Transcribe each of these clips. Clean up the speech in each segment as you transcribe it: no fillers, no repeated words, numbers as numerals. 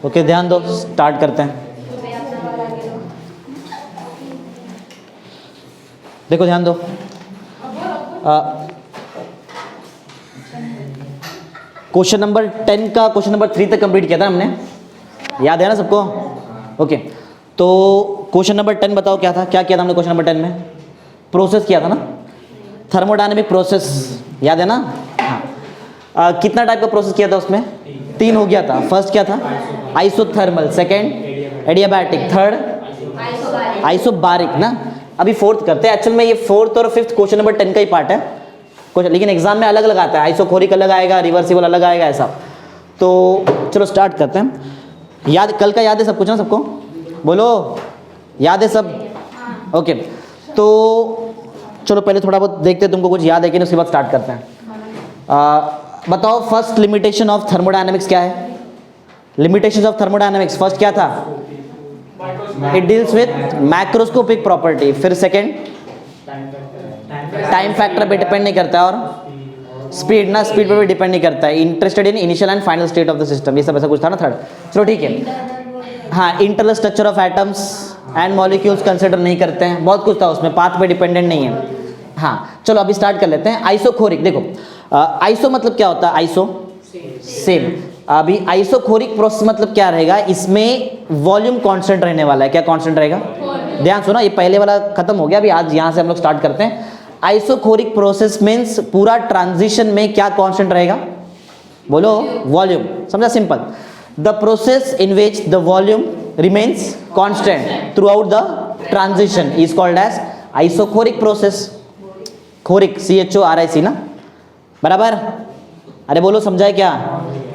Okay ध्यान दो, start करते हैं। देखो ध्यान दो, क्वेश्चन नंबर 10 का क्वेश्चन नंबर 3 तक कंप्लीट किया था हमने, याद है ना सबको? ओके तो क्वेश्चन नंबर 10 बताओ क्या था, क्या किया था हमने क्वेश्चन नंबर 10 में? प्रोसेस किया था ना, थर्मोडायनेमिक प्रोसेस, याद है ना? हाँ। कितना टाइप का प्रोसेस किया था उसमें? 3 हो गया था। फर्स्ट क्या था? Isothermal, second adiabatic, third isobaric ना। अभी फोर्थ करते हैं। एक्चुअल में ये फोर्थ और फिफ्थ क्वेश्चन नंबर 10 का ही पार्ट है क्वेश्चन, लेकिन एग्जाम में अलग अलग आता है, आइसोकोरिक अलग आएगा, रिवर्सिबल अलग आएगा, ऐसा। तो चलो स्टार्ट करते हैं। याद, कल का याद है सब कुछ ना सबको? बोलो याद है सब? ओके तो चलो पहले थोड़ा बहुत देखते हैं तुमको कुछ याद है कि नहीं, उसके बाद स्टार्ट करते हैं। बताओ फर्स्ट लिमिटेशन ऑफ थर्मोडायनेमिक्स क्या है? लिमिटेशंस ऑफ थर्मोडायनेमिक्स फर्स्ट क्या था? It deals with macroscopic property. फिर सेकंड टाइम फैक्टर पे डिपेंड नहीं करता है, और स्पीड ना, स्पीड पे भी डिपेंड नहीं करता है। Interested in initial and final state of the system, ये सब ऐसा कुछ था ना थर्ड। चलो ठीक है। हाँ, internal structure of atoms and molecules consider नहीं करते हैं, बहुत कुछ था उसमें, पाथ पे डिपेंडेंट नहीं है। हाँ चलो अभी स्टार्ट कर लेते हैं। आइसोकोरिक, देखो आइसो मतलब क्या होता है? Iso same. अभी आइसोकोरिक प्रोसेस मतलब क्या रहेगा? इसमें वॉल्यूम कांस्टेंट रहने वाला है। क्या कांस्टेंट रहेगा? ध्यान सुनो, ये पहले वाला खत्म हो गया, अभी आज यहाँ से हम लोग स्टार्ट करते हैं। आइसोकोरिक प्रोसेस मीन्स पूरा ट्रांजिशन में क्या कांस्टेंट रहेगा? बोलो वॉल्यूम। समझा? Simple. The process in which the volume remains constant throughout the transition is called as isochoric process. Choric, CHORIC ना, बराबर? अरे बोलो समझा है क्या?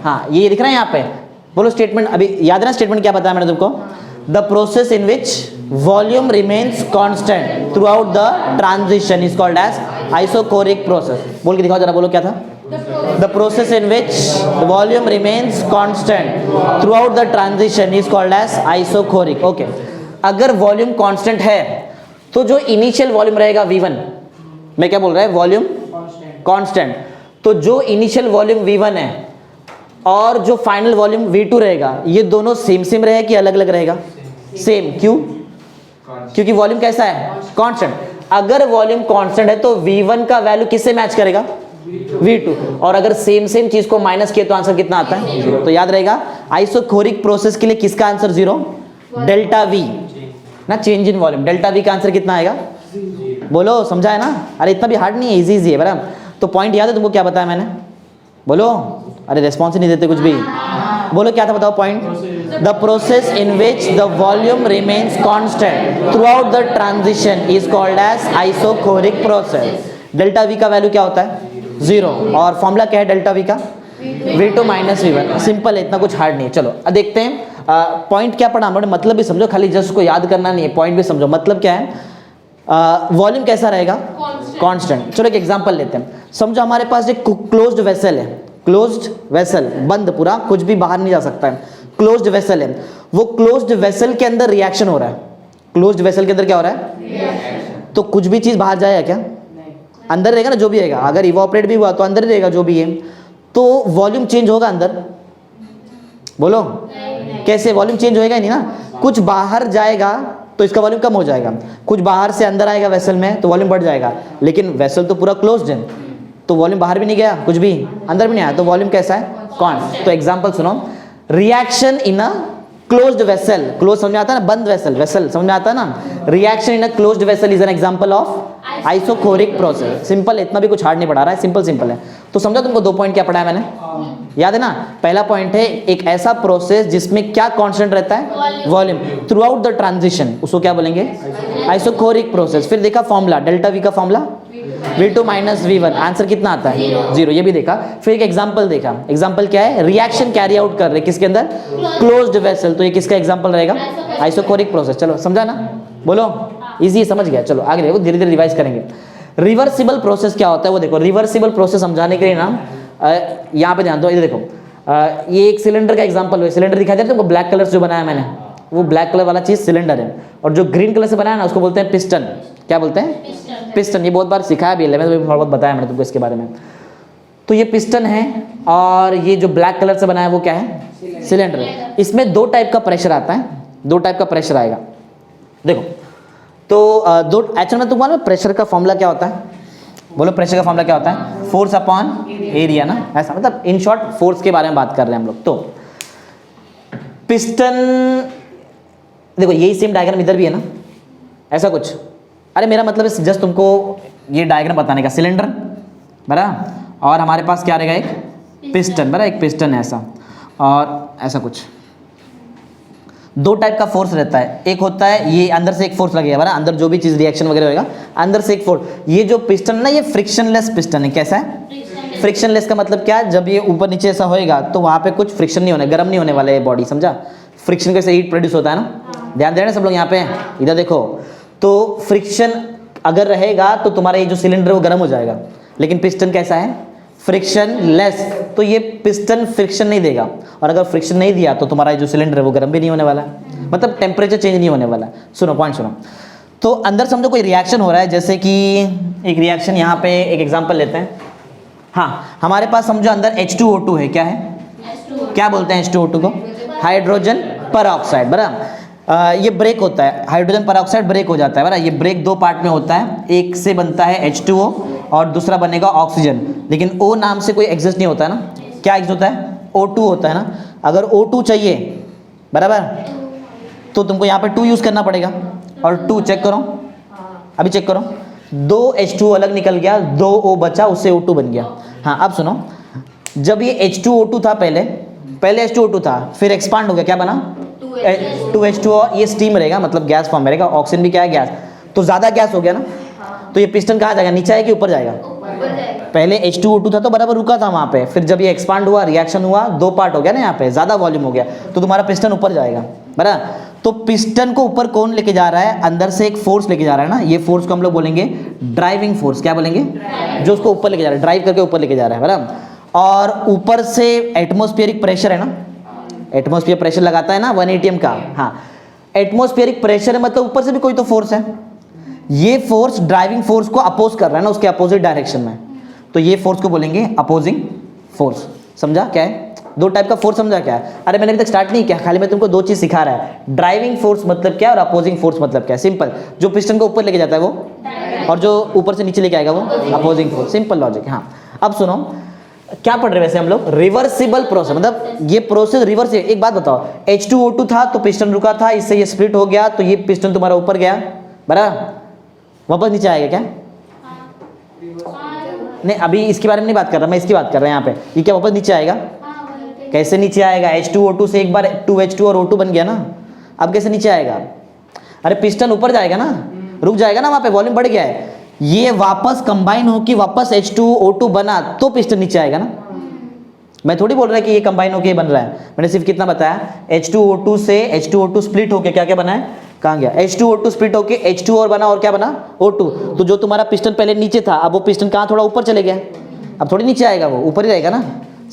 हाँ ये दिख रहा है यहाँ पे, बोलो स्टेटमेंट। अभी याद है ना स्टेटमेंट क्या बताया मैंने तुमको? The process in which volume remains constant throughout the transition is called as isochoric process. बोल के दिखाओ जरा, बोलो क्या था? The process in which the volume remains constant throughout the transition is called as isochoric. Okay, अगर volume constant है तो जो इनिशियल वॉल्यूम रहेगा V1, मैं क्या बोल रहा है? वॉल्यूम कांस्टेंट, तो जो इनिशियल वॉल्यूम V1 है और जो फाइनल वॉल्यूम V2 रहेगा, ये दोनों सेम सेम रहेगा कि अलग अलग रहेगा? सेम। क्यों? क्योंकि वॉल्यूम कैसा है? कांस्टेंट। अगर वॉल्यूम कांस्टेंट है तो V1 का वैल्यू किससे मैच करेगा? V2। और अगर सेम सेम चीज को माइनस किए तो आंसर कितना आता है? 0। तो याद रहेगा आइसोकोरिक प्रोसेस के लिए किसका आंसर 0? डेल्टा V ना, change in volume. Delta V का आंसर कितना आएगा? बोलो समझा है ना? अरे इतना भी हार्ड नहीं है, इजी इजी है बराबर। तो पॉइंट याद है तुमको क्या बताया मैंने? बोलो, अरे रेस्पॉन्स ही नहीं देते कुछ भी। बोलो क्या था, बताओ point? The process in which the volume remains constant throughout the transition is called as isochoric process. Delta V का वैल्यू क्या होता है? 0। और फॉर्मूला क्या है डेल्टा V का? V2 minus V1। सिंपल है, इतना कुछ हार्ड नहीं है। चलो अब देखते हैं पॉइंट क्या पढ़ा हमने, मतलब भी समझो, खाली जस्ट को याद करना नहीं है, पॉइंट भी समझो। मतलब क्या है? वॉल्यूम कैसा रहेगा? कांस्टेंट। चलो एक एग्जांपल लेते हैं। समझो हमारे पास एक क्लोज्ड वेसल है, क्लोज्ड वेसल, बंद पूरा, कुछ भी बाहर नहीं जा सकता है, क्लोज्ड वेसल है। वो क्लोज्ड वेसल के अंदर रिएक्शन हो रहा है। क्लोज्ड वेसल के अंदर क्या हो रहा है? तो कुछ भी चीज बाहर जाएगा क्या? अंदर रहेगा ना, जो भी रहेगा। अगर इवोपरेट भी हुआ तो अंदर ही रहेगा जो भी है। तो वॉल्यूम चेंज होगा अंदर? बोलो कैसे? वॉल्यूम चेंज होएगा ही नहीं ना। कुछ बाहर जाएगा तो इसका वॉल्यूम कम हो जाएगा, कुछ बाहर से अंदर आएगा वेसल में तो वॉल्यूम बढ़ जाएगा। लेकिन वेसल तो पूरा क्लोज्ड है, तो वॉल्यूम बाहर भी नहीं गया, कुछ भी अंदर भी नहीं आया, तो वॉल्यूम कैसा है? कांस्टेंट। तो एग्जांपल सुनो, reaction in a closed vessel, close समझ में आता है ना, बंद वेसल, वेसल समझ में आता है ना। Reaction in a closed vessel is an example of isochoric process. Simple है, इतना भी कुछ हार्ड नहीं पढ़ा रहा है, सिंपल सिंपल है। तो समझा तुमको? 2 पॉइंट क्या पढ़ा है मैंने, याद है ना? पहला पॉइंट है एक ऐसा प्रोसेस जिसमें क्या कांस्टेंट रहता है? Volume through out the transition, उसको क्या बोलेंगे? Isochoric process. फिर देखा फॉर्मूला, डेल्टा V का formula V2 minus V1, answer कितना आता है? 0। ये भी देखा। फिर एक एग्जांपल देखा। एग्जांपल क्या है? रिएक्शन कैरी आउट कर रहे किसके अंदर? क्लोज्ड वेसल, तो ये किसका एग्जांपल रहेगा? Isochoric process. चलो समझा ना? बोलो इजी, समझ गया। चलो आगे देखो, धीरे धीरे रिवाइज करेंगे। रिवर्सिबल प्रोसेस क्या होता है वो देखो। रिवर्सिबल प्रोसेस समझाने के लिए ना यहाँ पे ध्यान दो, इधर देखो। ये एक सिलेंडर का एग्जांपल है। सिलेंडर दिखाई दे रहा है तुमको? ब्लैक कलर से जो बनाया मैंने, वो ब्लैक कलर वाला चीज सिलेंडर है। और जो ग्रीन कलर से बनाया ना, उसको बोलते हैं पिस्टन। क्या बोलते हैं? पिस्टन। ये बहुत बार सिखाया भी है, थोड़ा बहुत बताया मैंने तुमको इसके बारे में। तो ये पिस्टन है और ये जो ब्लैक कलर से बनाया है वो क्या है? सिलेंडर। इसमें दो टाइप का प्रेशर आता है, दो टाइप का प्रेशर आएगा। देखो तो दो एक्चुअल में तुम्हारा प्रेशर का फॉर्मूला क्या होता है, बोलो प्रेशर का फॉर्मूला क्या होता है? फोर्स अपॉन एरिया ना, ऐसा मतलब इन शॉर्ट फोर्स के बारे में बात कर रहे हैं हम लोग। तो पिस्टन, देखो यही सेम डायग्राम इधर भी है ना, ऐसा कुछ। अरे मेरा मतलब है जस्ट तुमको ये डायग्राम बताने का, सिलेंडर बराबर, और हमारे पास क्या रहेगा, एक पिस्टन बराबर, एक पिस्टन है ऐसा, और ऐसा कुछ। दो टाइप का फोर्स रहता है, एक होता है ये अंदर से एक फोर्स लगेगा बराबर, अंदर जो भी चीज़ रिएक्शन वगैरह होगा अंदर से एक फोर्स। ये जो पिस्टन ना, ये फ्रिक्शनलेस पिस्टन है। कैसा है? फ्रिक्शनलेस का मतलब क्या है? जब ये ऊपर नीचे ऐसा होएगा तो वहाँ पे कुछ फ्रिक्शन नहीं होने, गर्म नहीं होने वाला है बॉडी, समझा? फ्रिक्शन कैसे हीट प्रोड्यूस होता है ना, ध्यान देना सब लोग यहाँ पे, इधर देखो। तो फ्रिक्शन अगर रहेगा तो तुम्हारा ये जो सिलेंडर वो गर्म हो जाएगा, लेकिन पिस्टन कैसा है? Friction less. तो ये पिस्टन फ्रिक्शन नहीं देगा, और अगर फ्रिक्शन नहीं दिया तो तुम्हारा जो सिलेंडर है वो गर्म भी नहीं होने वाला, मतलब टेम्परेचर चेंज नहीं होने वाला। सुनो पॉइंट सुनो। तो अंदर समझो कोई रिएक्शन हो रहा है, जैसे कि एक रिएक्शन यहाँ पे एक एग्जांपल लेते हैं। हाँ, हमारे पास समझो अंदर H2O2 है, क्या है? क्या बोलते हैं H2O2 को? हाइड्रोजन परऑक्साइड बराबर। ये ब्रेक होता है, हाइड्रोजन परऑक्साइड ब्रेक हो जाता है बराबर। ये ब्रेक दो पार्ट में होता है, एक से बनता है H2O और दूसरा बनेगा ऑक्सीजन, लेकिन O नाम से कोई एग्जिस्ट नहीं होता है ना। क्या एग्जिस्ट होता है? O2 होता है ना। अगर O2 चाहिए बराबर, तो तुमको यहाँ पे 2 यूज़ करना पड़ेगा, और 2 चेक करो, अभी चेक करो, 2 H2O अलग निकल गया, 2 O बचा, उससे O2 बन गया। हाँ अब सुनो, जब ये H2O2 था, पहले H2O2 था, फिर एक्सपांड हो गया, क्या बना? 2H2O। ये स्टीम रहेगा, मतलब गैस फॉर्म रहेगा, ऑक्सीजन भी क्या है? गैस। तो ज़्यादा गैस हो गया ना, तो ये पिस्टन कहाँ जाएगा? नीचे आएगा कि ऊपर जाएगा? पहले H2O2 था तो बराबर रुका था वहाँ पे, फिर जब ये एक्सपांड हुआ, रिएक्शन हुआ, दो पार्ट हो गया ना, यहाँ पे ज़्यादा वॉल्यूम हो गया, तो तुम्हारा पिस्टन ऊपर जाएगा बराबर। तो पिस्टन को ऊपर कौन लेके जा रहा है? अंदर से एक फोर्स लेके जा रहा है ना। ये फोर्स को हम लोग बोलेंगे ड्राइविंग फोर्स। क्या बोलेंगे? जो उसको ऊपर लेके जा रहा है, ड्राइव करके ऊपर लेके जा रहा है बराबर। और ऊपर से एटमॉस्फेरिक प्रेशर है ना, एटमॉस्फेयर प्रेशर लगाता है ना 1 atm का। हाँ, एटमॉस्फेरिक प्रेशर है, मतलब ऊपर से भी कोई तो फोर्स है। ये फोर्स ड्राइविंग फोर्स को अपोज कर रहा है ना, उसके अपोजिट डायरेक्शन में, तो ये फोर्स को बोलेंगे अपोजिंग फोर्स। समझा क्या है? दो टाइप का फोर्स समझा क्या है? अरे मैंने अभी तक स्टार्ट नहीं किया, खाली मैं तुमको दो चीज सिखा रहा है। ड्राइविंग फोर्स मतलब क्या और अपोजिंग फोर्स मतलब क्या? सिंपल, जो पिस्टन को ऊपर लेके जाता है वो, और जो ऊपर से नीचे लेके आएगा वो अपोजिंग फोर्स। Simple logic. हाँ अब सुनो, क्या पढ़ रहे वैसे हम लोग? रिवर्सिबल प्रोसेस, मतलब ये प्रोसेस रिवर्स है। एक बात बताओ, H2O2 था तो पिस्टन रुका था, इससे ये स्प्लिट हो गया, तो ये पिस्टन तुम्हारा ऊपर गया बराबर, वापस नीचे आएगा क्या? नहीं, अभी इसके बारे में नहीं बात कर रहा मैं, इसकी बात कर रहा हूँ यहाँ पे। ये क्या वापस नीचे आएगा? कैसे नीचे आएगा? H2O2 से एक बार 2H2 और O2 बन गया ना, अब कैसे नीचे आएगा? अरे पिस्टन ऊपर जाएगा ना, रुक जाएगा ना, वहाँ पे वॉल्यूम बढ़ गया है, ये वापस कंबाइन हो कि वापस H2O2 बना तो पिस्टन नीचे आएगा ना। मैं थोड़ी बोल रहा कि ये कंबाइन होके बन रहा है, मैंने सिर्फ कितना बताया, H2O2 से H2O2 स्प्लिट होके क्या क्या बना है? कहाँ गया? H2O2 स्प्लिट होके H2 और बना, और क्या बना? O2। तो जो तुम्हारा पिस्टन पहले नीचे था, अब वो पिस्टन कहाँ थोड़ा ऊपर चले गया, अब थोड़ी नीचे आएगा, वो ऊपर ही रहेगा ना।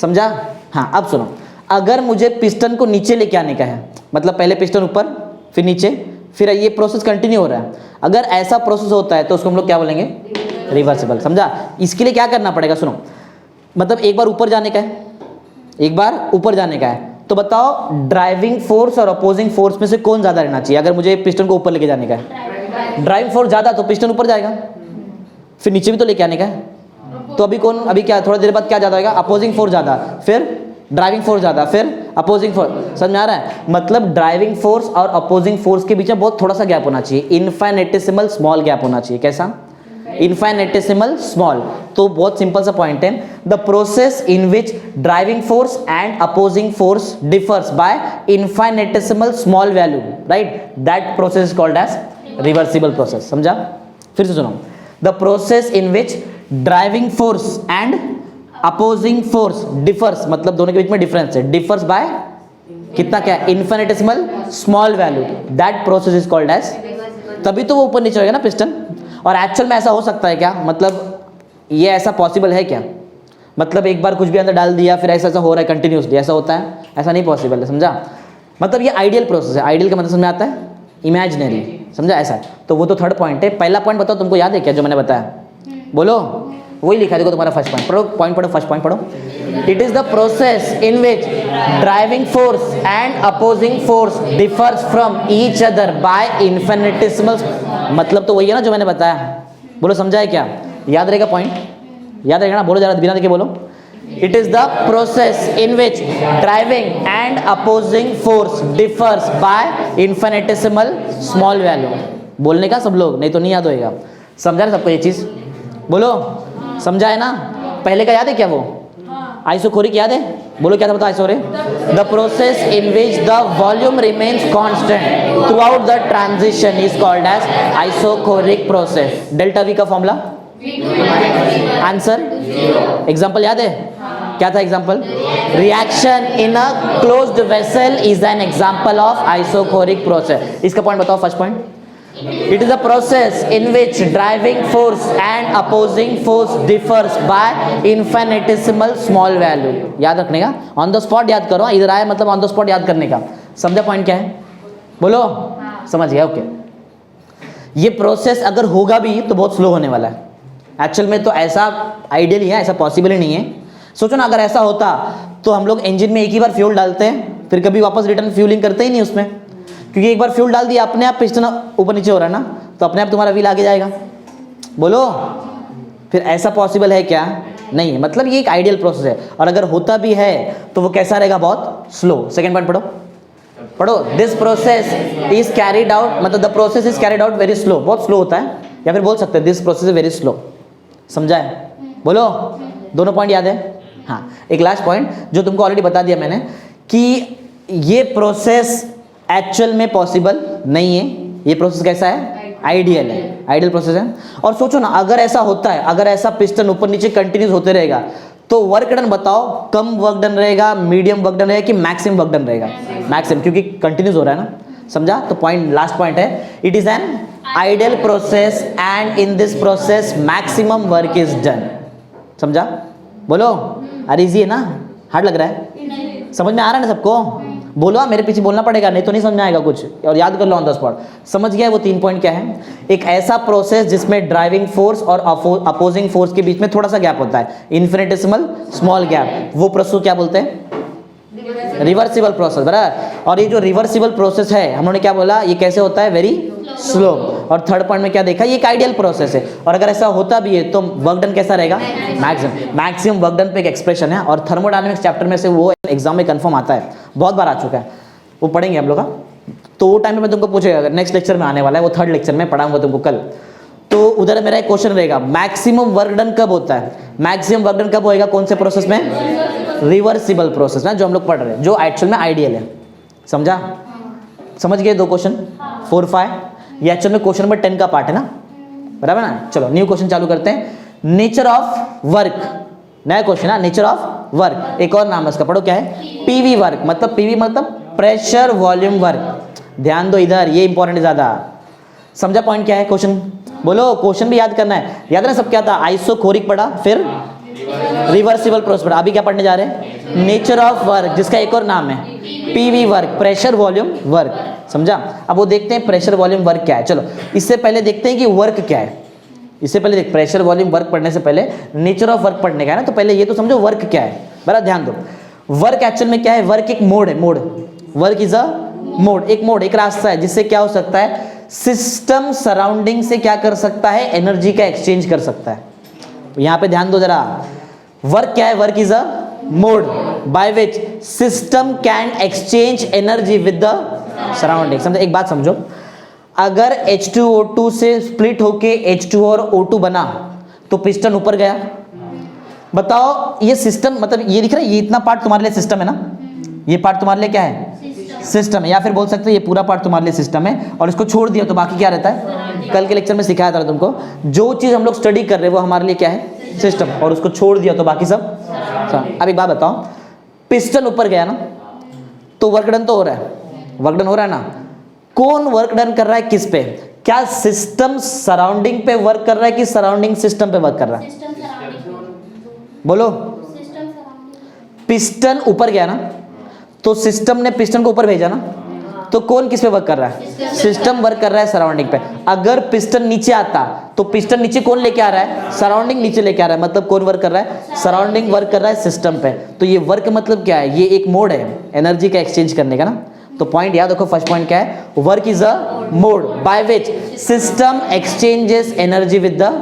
समझा? हाँ अब सुनो, अगर मुझे पिस्टन को नीचे लेके आने का है, मतलब पहले पिस्टन ऊपर फिर नीचे, फिर ये प्रोसेस कंटिन्यू हो रहा है, अगर ऐसा प्रोसेस होता है तो उसको हम लोग क्या बोलेंगे? रिवर्सिबल। समझा? इसके लिए क्या करना पड़ेगा? सुनो, मतलब एक बार ऊपर जाने का है, एक बार ऊपर जाने का है, तो बताओ ड्राइविंग फोर्स और अपोजिंग फोर्स में से कौन ज्यादा रहना चाहिए? अगर मुझे पिस्टन को ऊपर लेके जाने का है, ड्राइविंग फोर्स ज्यादा, तो पिस्टन ऊपर जाएगा, फिर नीचे भी तो लेके आने का है, तो अभी कौन, अभी क्या थोड़ा देर बाद क्या ज्यादा होगा? अपोजिंग फोर्स ज्यादा, फिर ड्राइविंग फोर्स ज्यादा, फिर अपोजिंग फोर्स। समझ में आ रहा है? मतलब ड्राइविंग फोर्स और अपोजिंग फोर्स के बीच में बहुत थोड़ा सा गैप होना चाहिए, इनफाइनेटेसिमल स्मॉल गैप होना चाहिए। कैसा? Infinitesimal small. तो बहुत सिंपल सा पॉइंट है, the process in which driving force and opposing force differs by infinitesimal small value, right, that process is called as reversible process. समझा? फिर से सुनो, the process in which driving force and opposing force differs, मतलब दोनों के बीच में difference है, differs by कितना, क्या? Infinitesimal small value, that process is called as, तभी तो वो ऊपर नीचे होगा ना पिस्टन। और एक्चुअल में ऐसा हो सकता है क्या? मतलब ये ऐसा पॉसिबल है क्या? मतलब एक बार कुछ भी अंदर डाल दिया फिर ऐसा ऐसा हो रहा है कंटिन्यूसली, ऐसा होता है? ऐसा नहीं पॉसिबल है। समझा? मतलब ये आइडियल प्रोसेस है। आइडियल का मतलब समझ में आता है? इमेजिनरी। समझा? ऐसा है। तो वो तो थर्ड पॉइंट है। पहला पॉइंट बताओ, तुमको याद है क्या जो मैंने बताया? बोलो। वही लिखा है, देखो तुम्हारा फर्स्ट पॉइंट पढ़ो, फर्स्ट पॉइंट पढ़ो। It is the process in which driving force and opposing force differs from each other by infinitesimal. मतलब तो वही है ना जो मैंने बताया, बोलो समझा है क्या? याद रहेगा पॉइंट? याद रहेगा ना? बोलो जरा बिना देखे बोलो। It is the process in which driving and opposing force differs by infinitesimal small value। बोलने का सब लोग, नहीं तो नहीं याद होएगा। समझा ना सबको ये चीज? बोलो समझा है ना? पहले का याद है क्या वो? आइसोकोरिक याद है? बोलो क्या था बताओ आइसोरे? The process in which the volume remains constant throughout the transition is called as isochoric process। Delta V का फॉर्मूला? आंसर? एग्जाम्पल याद है? क्या था example? Reaction in a closed vessel is an example of isochoric process. इसका point बताओ, first point. It is a process in which driving force and opposing force differs by infinitesimal small value. याद रखने का, on the spot याद करो, इधर आया मतलब ऑन द स्पॉट याद करने का। समझा पॉइंट क्या है? बोलो समझ गया? ओके। ये प्रोसेस अगर होगा भी तो बहुत स्लो होने वाला है। एक्चुअल में तो ऐसा आइडियल ही है, ऐसा पॉसिबल ही नहीं है। सोचो ना, अगर ऐसा होता तो हम लोग इंजन में एक ही बार फ्यूल डालते हैं, फिर कभी वापस रिटर्न फ्यूलिंग करते ही नहीं उसमें, क्योंकि एक बार फ्यूल डाल दिया अपने आप पिस्टन ऊपर नीचे हो रहा है ना, तो अपने आप तुम्हारा व्हील आगे जाएगा। बोलो फिर ऐसा पॉसिबल है क्या? नहीं है। मतलब ये एक आइडियल प्रोसेस है, और अगर होता भी है तो वो कैसा रहेगा? बहुत स्लो। सेकेंड पॉइंट पढ़ो। This process is carried out, मतलब the process is carried out very slow, बहुत स्लो होता है, या फिर बोल सकते हैं this process is very slow. समझा है? बोलो दोनों पॉइंट याद है? हाँ, एक लास्ट पॉइंट जो तुमको ऑलरेडी बता दिया मैंने कि ये प्रोसेस एक्चुअल में पॉसिबल नहीं है। ये प्रोसेस कैसा है? आइडियल है, आइडियल प्रोसेस है। और सोचो ना, अगर ऐसा होता है, अगर ऐसा पिस्टन ऊपर नीचे कंटिन्यूस होते रहेगा तो वर्क डन बताओ, कम वर्क डन रहेगा, मीडियम वर्क डन रहेगा कि मैक्सिमम वर्क डन रहेगा? मैक्सिमम, क्योंकि कंटिन्यूस हो रहा है ना। समझा? तो पॉइंट, लास्ट पॉइंट है, it is an ideal process and in this process maximum work is done. समझा? बोलो। अरे इजी है ना? हार्ड लग रहा है? समझ में आ रहा है ना सबको? बोलो, मेरे पीछे बोलना पड़ेगा, नहीं तो नहीं समझ में आएगा कुछ, और याद कर लो ऑन द स्पॉट। समझ गया वो 3 पॉइंट क्या है? एक ऐसा प्रोसेस जिसमें ड्राइविंग फोर्स और अपोजिंग फोर्स के बीच में थोड़ा सा गैप होता है, इन्फिनिटेसिमल स्मॉल गैप, वो प्रोसेस क्या बोलते हैं? Reversible process. बराबर। और ये जो रिवर्सिबल प्रोसेस है, हम लोगों ने क्या बोला, ये कैसे होता है? Very slow. और थर्ड पॉइंट में क्या देखा? ये एक आइडियल प्रोसेस है, और अगर ऐसा होता भी है तो वर्क डन कैसा रहेगा? मैक्सिमम वर्क डन पे एक एक्सप्रेशन है, और थर्मोडायनामिक्स चैप्टर में से वो एग्जाम में कंफर्म आता है, बहुत बार आ चुका है, वो पढ़ेंगे हम लोग। तो वो टाइम में मैं तुमको पूछेगा, अगर नेक्स्ट लेक्चर में आने वाला है, वो थर्ड लेक्चर में पढ़ाऊंगा तुमको कल, तो उधर मेरा एक क्वेश्चन रहेगा, मैक्सिमम वर्क डन कब होता है? मैक्सिमम वर्क डन कब होएगा? कौन से प्रोसेस में? रिवर्सिबल प्रोसेस में, जो हम लोग पढ़ रहे हैं, जो एक्चुअल में आइडियल है। समझा? समझ गए? 2 क्वेश्चन 4, 5, ये एक्चुअल में क्वेश्चन नंबर 10 का पार्ट है ना, बराबर ना? चलो न्यू क्वेश्चन चालू करते हैं। नेचर ऑफ वर्क, नया क्वेश्चन है, नेचर ऑफ वर्क। एक और नाम है इसका, पढ़ो क्या है? PV work. मतलब पीवी मतलब प्रेशर वॉल्यूम वर्क। ध्यान दो इधर, ये इंपॉर्टेंट है ज्यादा। समझा पॉइंट क्या है? क्वेश्चन बोलो, क्वेश्चन भी याद करना है। याद है ना सब? क्या था? आइसोकोरिक पढ़ा, फिर रिवर्सिबल प्रोसेस पढ़ा, अभी क्या पढ़ने जा रहे हैं? नेचर ऑफ वर्क, जिसका एक और नाम है PV work, pressure volume work. समझा? अब वो देखते हैं प्रेशर वॉल्यूम वर्क क्या है। चलो इससे पहले देखते हैं कि वर्क क्या है। इससे पहले देख, प्रेशर वॉल्यूम वर्क पढ़ने से पहले नेचर ऑफ वर्क पढ़ने का है ना, तो पहले ये तो समझो वर्क क्या है। बड़ा ध्यान दो, वर्क एक्चुअल में क्या है? वर्क एक मोड है, mode. Work is a mode, एक रास्ता है जिससे क्या हो सकता है? सिस्टम सराउंडिंग से क्या कर सकता है? एनर्जी का एक्सचेंज कर सकता है। यहां पे ध्यान दो जरा, वर्क क्या है? Work is a mode by which system can exchange energy with the surrounding. समझो? एक बात समझो, अगर H2O2 से स्प्लिट होके H2O और O2 बना तो पिस्टन ऊपर गया। बताओ ये सिस्टम, मतलब ये दिख रहा है, ये इतना पार्ट तुम्हारे लिए सिस्टम है ना, ये पार्ट तुम्हारे लिए क्या है? सिस्टम है, या फिर बोल सकते हैं ये पूरा पार्ट तुम्हारे लिए सिस्टम है, और इसको छोड़ दिया तो बाकी क्या रहता है? कल के लेक्चर में सिखाया था तुमको, जो चीज हम लोग स्टडी कर रहे हैं वो हमारे लिए क्या है? सिस्टम, और उसको छोड़ दिया तो बाकी सब। अब एक बात बताओ, पिस्टन ऊपर गया ना तो वर्क डन तो हो रहा है, वर्क डन हो रहा है ना। कौन वर्क डन कर रहा है? किस पे? क्या सिस्टम सराउंडिंग पे वर्क कर रहा है कि सराउंडिंग सिस्टम पे वर्क कर रहा है? बोलो। पिस्टन ऊपर गया ना तो सिस्टम ने पिस्टन को ऊपर भेजा ना, तो कौन किस पे वर्क कर रहा है? सिस्टम वर्क कर रहा है सराउंडिंग पे। अगर पिस्टन नीचे आता तो पिस्टन नीचे कौन लेके आ रहा है? सराउंडिंग नीचे लेके आ रहा है, मतलब कौन वर्क कर रहा है? सराउंडिंग वर्क कर रहा है सिस्टम पे। तो ये वर्क मतलब क्या है? ये एक मोड है एनर्जी का एक्सचेंज करने का ना। तो पॉइंट याद रखो, फर्स्ट पॉइंट क्या है? Work is a mode by which system exchanges energy with the,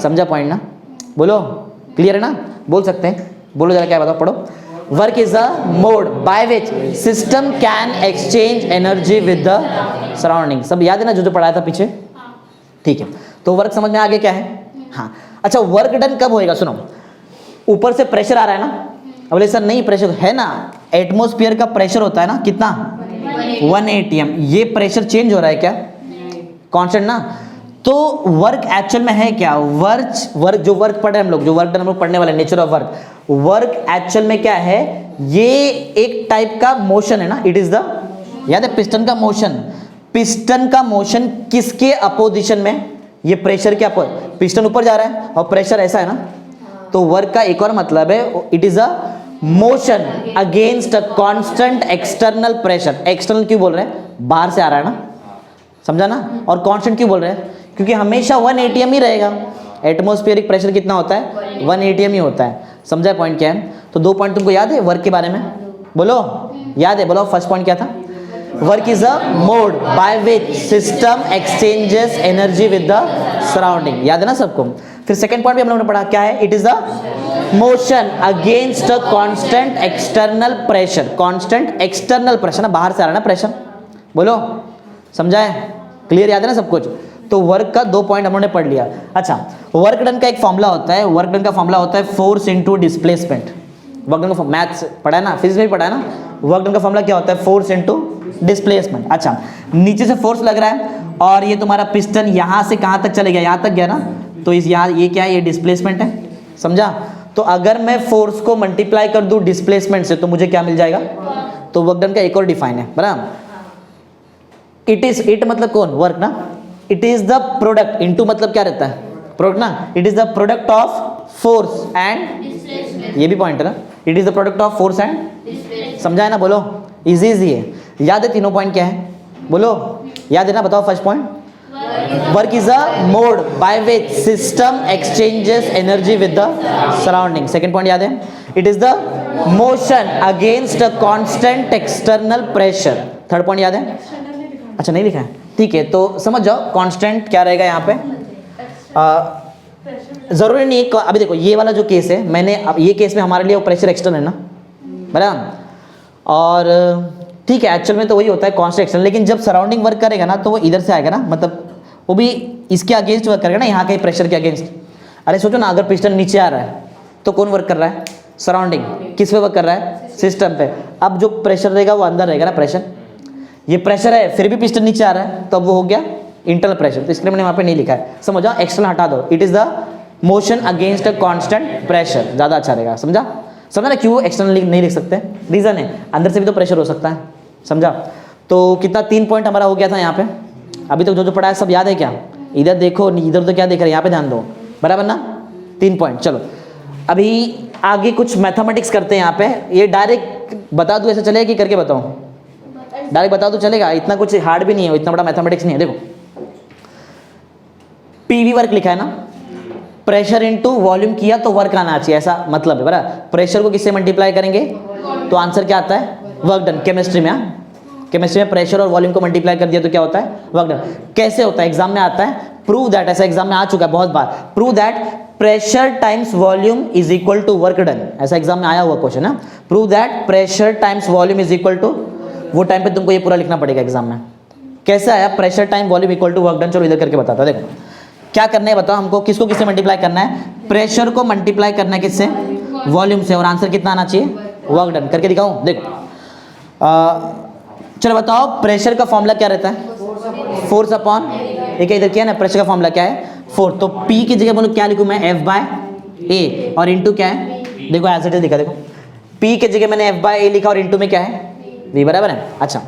समझा पॉइंट ना? बोलो, क्लियर है ना? बोल सकते हैं, बोलो जरा क्या बताओ, पढ़ो। Work is a mode by which system can exchange energy with the surrounding. सब याद है ना जो पढ़ाया था पीछे? ठीक है, तो वर्क समझ में आगे क्या है? हाँ, अच्छा वर्क डन कब होएगा? सुनो, ऊपर से प्रेशर आ रहा है ना। अब बोले सर नहीं, प्रेशर है ना, एटमॉस्फेयर का प्रेशर होता है ना, कितना? 1 atm। ये प्रेशर चेंज हो रहा है क्या? कांस्टेंट ना। तो वर्क एक्चुअल में है क्या? वर्क जो वर्क पढ़ रहे हैं हम लोग, जो वर्क डन हम लोग पढ़ने वाले, nature of work. Work actual में क्या है? ये एक टाइप का मोशन है ना, इट इज द, याद है पिस्टन का मोशन। पिस्टन का मोशन किसके अपोजिशन में? ये प्रेशर के अपोजिशन, पिस्टन ऊपर जा रहा है और प्रेशर ऐसा है ना। तो वर्क का एक और मतलब है, it is a motion against a constant external pressure. External क्यों बोल रहे हैं? बाहर से आ रहा है ना, समझा ना? और कांस्टेंट क्यों बोल रहे हैं? क्योंकि हमेशा 1 atm ही रहेगा। एटमॉस्फेरिक प्रेशर कितना होता है? 1 atm ही होता है। समझा पॉइंट क्या है? तो 2 पॉइंट तुमको याद है वर्क के बारे में? बोलो, याद है? बोलो, फर्स्ट पॉइंट क्या था? Work is a mode by which system exchanges energy with the surrounding. याद है ना सबको? फिर सेकंड पॉइंट भी हम लोगों ने पढ़ा, क्या है? It is the motion against a constant external pressure. Constant external pressure ना, बाहर से आ रहा है ना प्रेशर। बोलो, समझा है? क्लियर, याद है ना सब कुछ? तो वर्क का 2 पॉइंट हम लोगों ने पढ़ लिया। अच्छा, वर्क डन का एक फॉर्मूला होता है, वर्क डन का फॉर्मूला होता है force into displacement. Work done का मैथ्स पढ़ा है ना, फिजिक्स में भी पढ़ा है ना? वर्क डन का फॉर्मूला क्या होता है? Force into displacement. अच्छा, नीचे से फोर्स लग रहा है और ये तुम्हारा पिस्टन यहां से कहां तक चले गया? यहां तक गया ना। तो इस यहाँ ये क्या है? ये डिस्प्लेसमेंट है, समझा? तो अगर मैं फोर्स को मल्टीप्लाई कर दूं डिस्प्लेसमेंट से तो मुझे क्या मिल जाएगा? तो वर्क डन का एक और डिफाइन है, बराबर। इट इज, इट मतलब कौन? वर्क ना। It is the product, into मतलब क्या रहता है? प्रोडक्ट ना। It is the product of force and, ये भी पॉइंट है ना, it is the product of force and, समझा है ना? बोलो, इजी इजी है, याद है? तीनों पॉइंट क्या है? बोलो, याद है ना? बताओ first point. Work is a mode by which system exchanges energy with the surrounding. Second point याद है? It is the motion against a constant external pressure. Third point याद है? अच्छा, नहीं लिखा है, ठीक है। तो समझ जाओ कांस्टेंट क्या रहेगा यहाँ पे। जरूरी नहीं है, अभी देखो ये वाला जो केस है, मैंने अब ये केस में हमारे लिए वो प्रेशर एक्सटर्नल है ना, बराबर। और ठीक है, एक्चुअल में तो वही होता है कांस्टेंट एक्सटर्नल, लेकिन जब सराउंडिंग वर्क करेगा ना तो वो इधर से आएगा ना, मतलब वो भी इसके अगेंस्ट वर्क करेगा ना, यहाँ के प्रेशर के अगेंस्ट। अरे सोचो ना, अगर पिस्टन नीचे आ रहा है तो कौन वर्क कर रहा है? सराउंडिंग। किस पे वर्क कर रहा है? सिस्टम पे। अब जो प्रेशर रहेगा वो अंदर रहेगा ना, प्रेशर। ये प्रेशर है, फिर भी पिस्टन नीचे आ रहा है, तो अब वो हो गया इंटरनल प्रेशर। तो इसलिए मैंने वहाँ पे नहीं लिखा है, समझा? एक्सटर्नल हटा दो। It is the motion against a constant pressure, ज़्यादा अच्छा रहेगा, समझा? समझा ना क्यों एक्सटर्नल नहीं लिख सकते? रीज़न है, अंदर से भी तो प्रेशर हो सकता है, समझा? तो कितना 3 पॉइंट हमारा हो गया था यहाँ पे। अभी तक जो पढ़ा है सब याद है क्या? इधर देखो, इधर तो क्या देख रहे हैं, यहाँ पे ध्यान दो, बराबर ना? 3 पॉइंट। चलो अभी आगे कुछ मैथमेटिक्स करते हैं यहाँ पे। ये डायरेक्ट बता दूँ ऐसा चलेगा कि करके बताऊँ? डायरेक्ट बता दो चलेगा? इतना कुछ हार्ड भी नहीं है, इतना बड़ा मैथमेटिक्स नहीं है। देखो पीवी वर्क लिखा है ना, प्रेशर इनटू वॉल्यूम किया तो वर्क आना चाहिए, ऐसा मतलब है, बराबर। प्रेशर को किससे मल्टीप्लाई करेंगे तो आंसर क्या आता है? Work done. केमिस्ट्री में, केमिस्ट्री में प्रेशर और वॉल्यूम को मल्टीप्लाई कर दिया तो क्या होता है? Work done. कैसे होता है? एग्जाम में आता है, प्रूव दैट, ऐसा एग्जाम में आ चुका है बहुत बार। Prove that pressure times volume is equal to work done, ऐसा एग्जाम में आया हुआ क्वेश्चन है। Prove that pressure times volume is equal to, वो टाइम पे तुमको ये पूरा लिखना पड़ेगा एग्जाम में। कैसे आया? Pressure time volume equal to work done. चलो इधर करके बताता, देखो क्या करना है बताओ हमको। किसको किससे मल्टीप्लाई करना है? प्रेशर को मल्टीप्लाई करना है किससे? वॉल्यूम से, और आंसर कितना आना चाहिए? Work done. करके दिखाऊं? देखो चलो बताओ, प्रेशर का फॉर्मूला क्या रहता है? फोर्स अपॉन, ये क्या इधर किया ना, प्रेशर का फॉर्मूला क्या है? फोर्स। तो पी की जगह बोलो क्या लिखूं मैं? एफ बाय ए, और इंटू क्या है? देखो एज इट इज लिखा, देखो पी की जगह मैंने एफ बाय ए लिखा और इंटू में क्या है? वी, बराबर है। अच्छा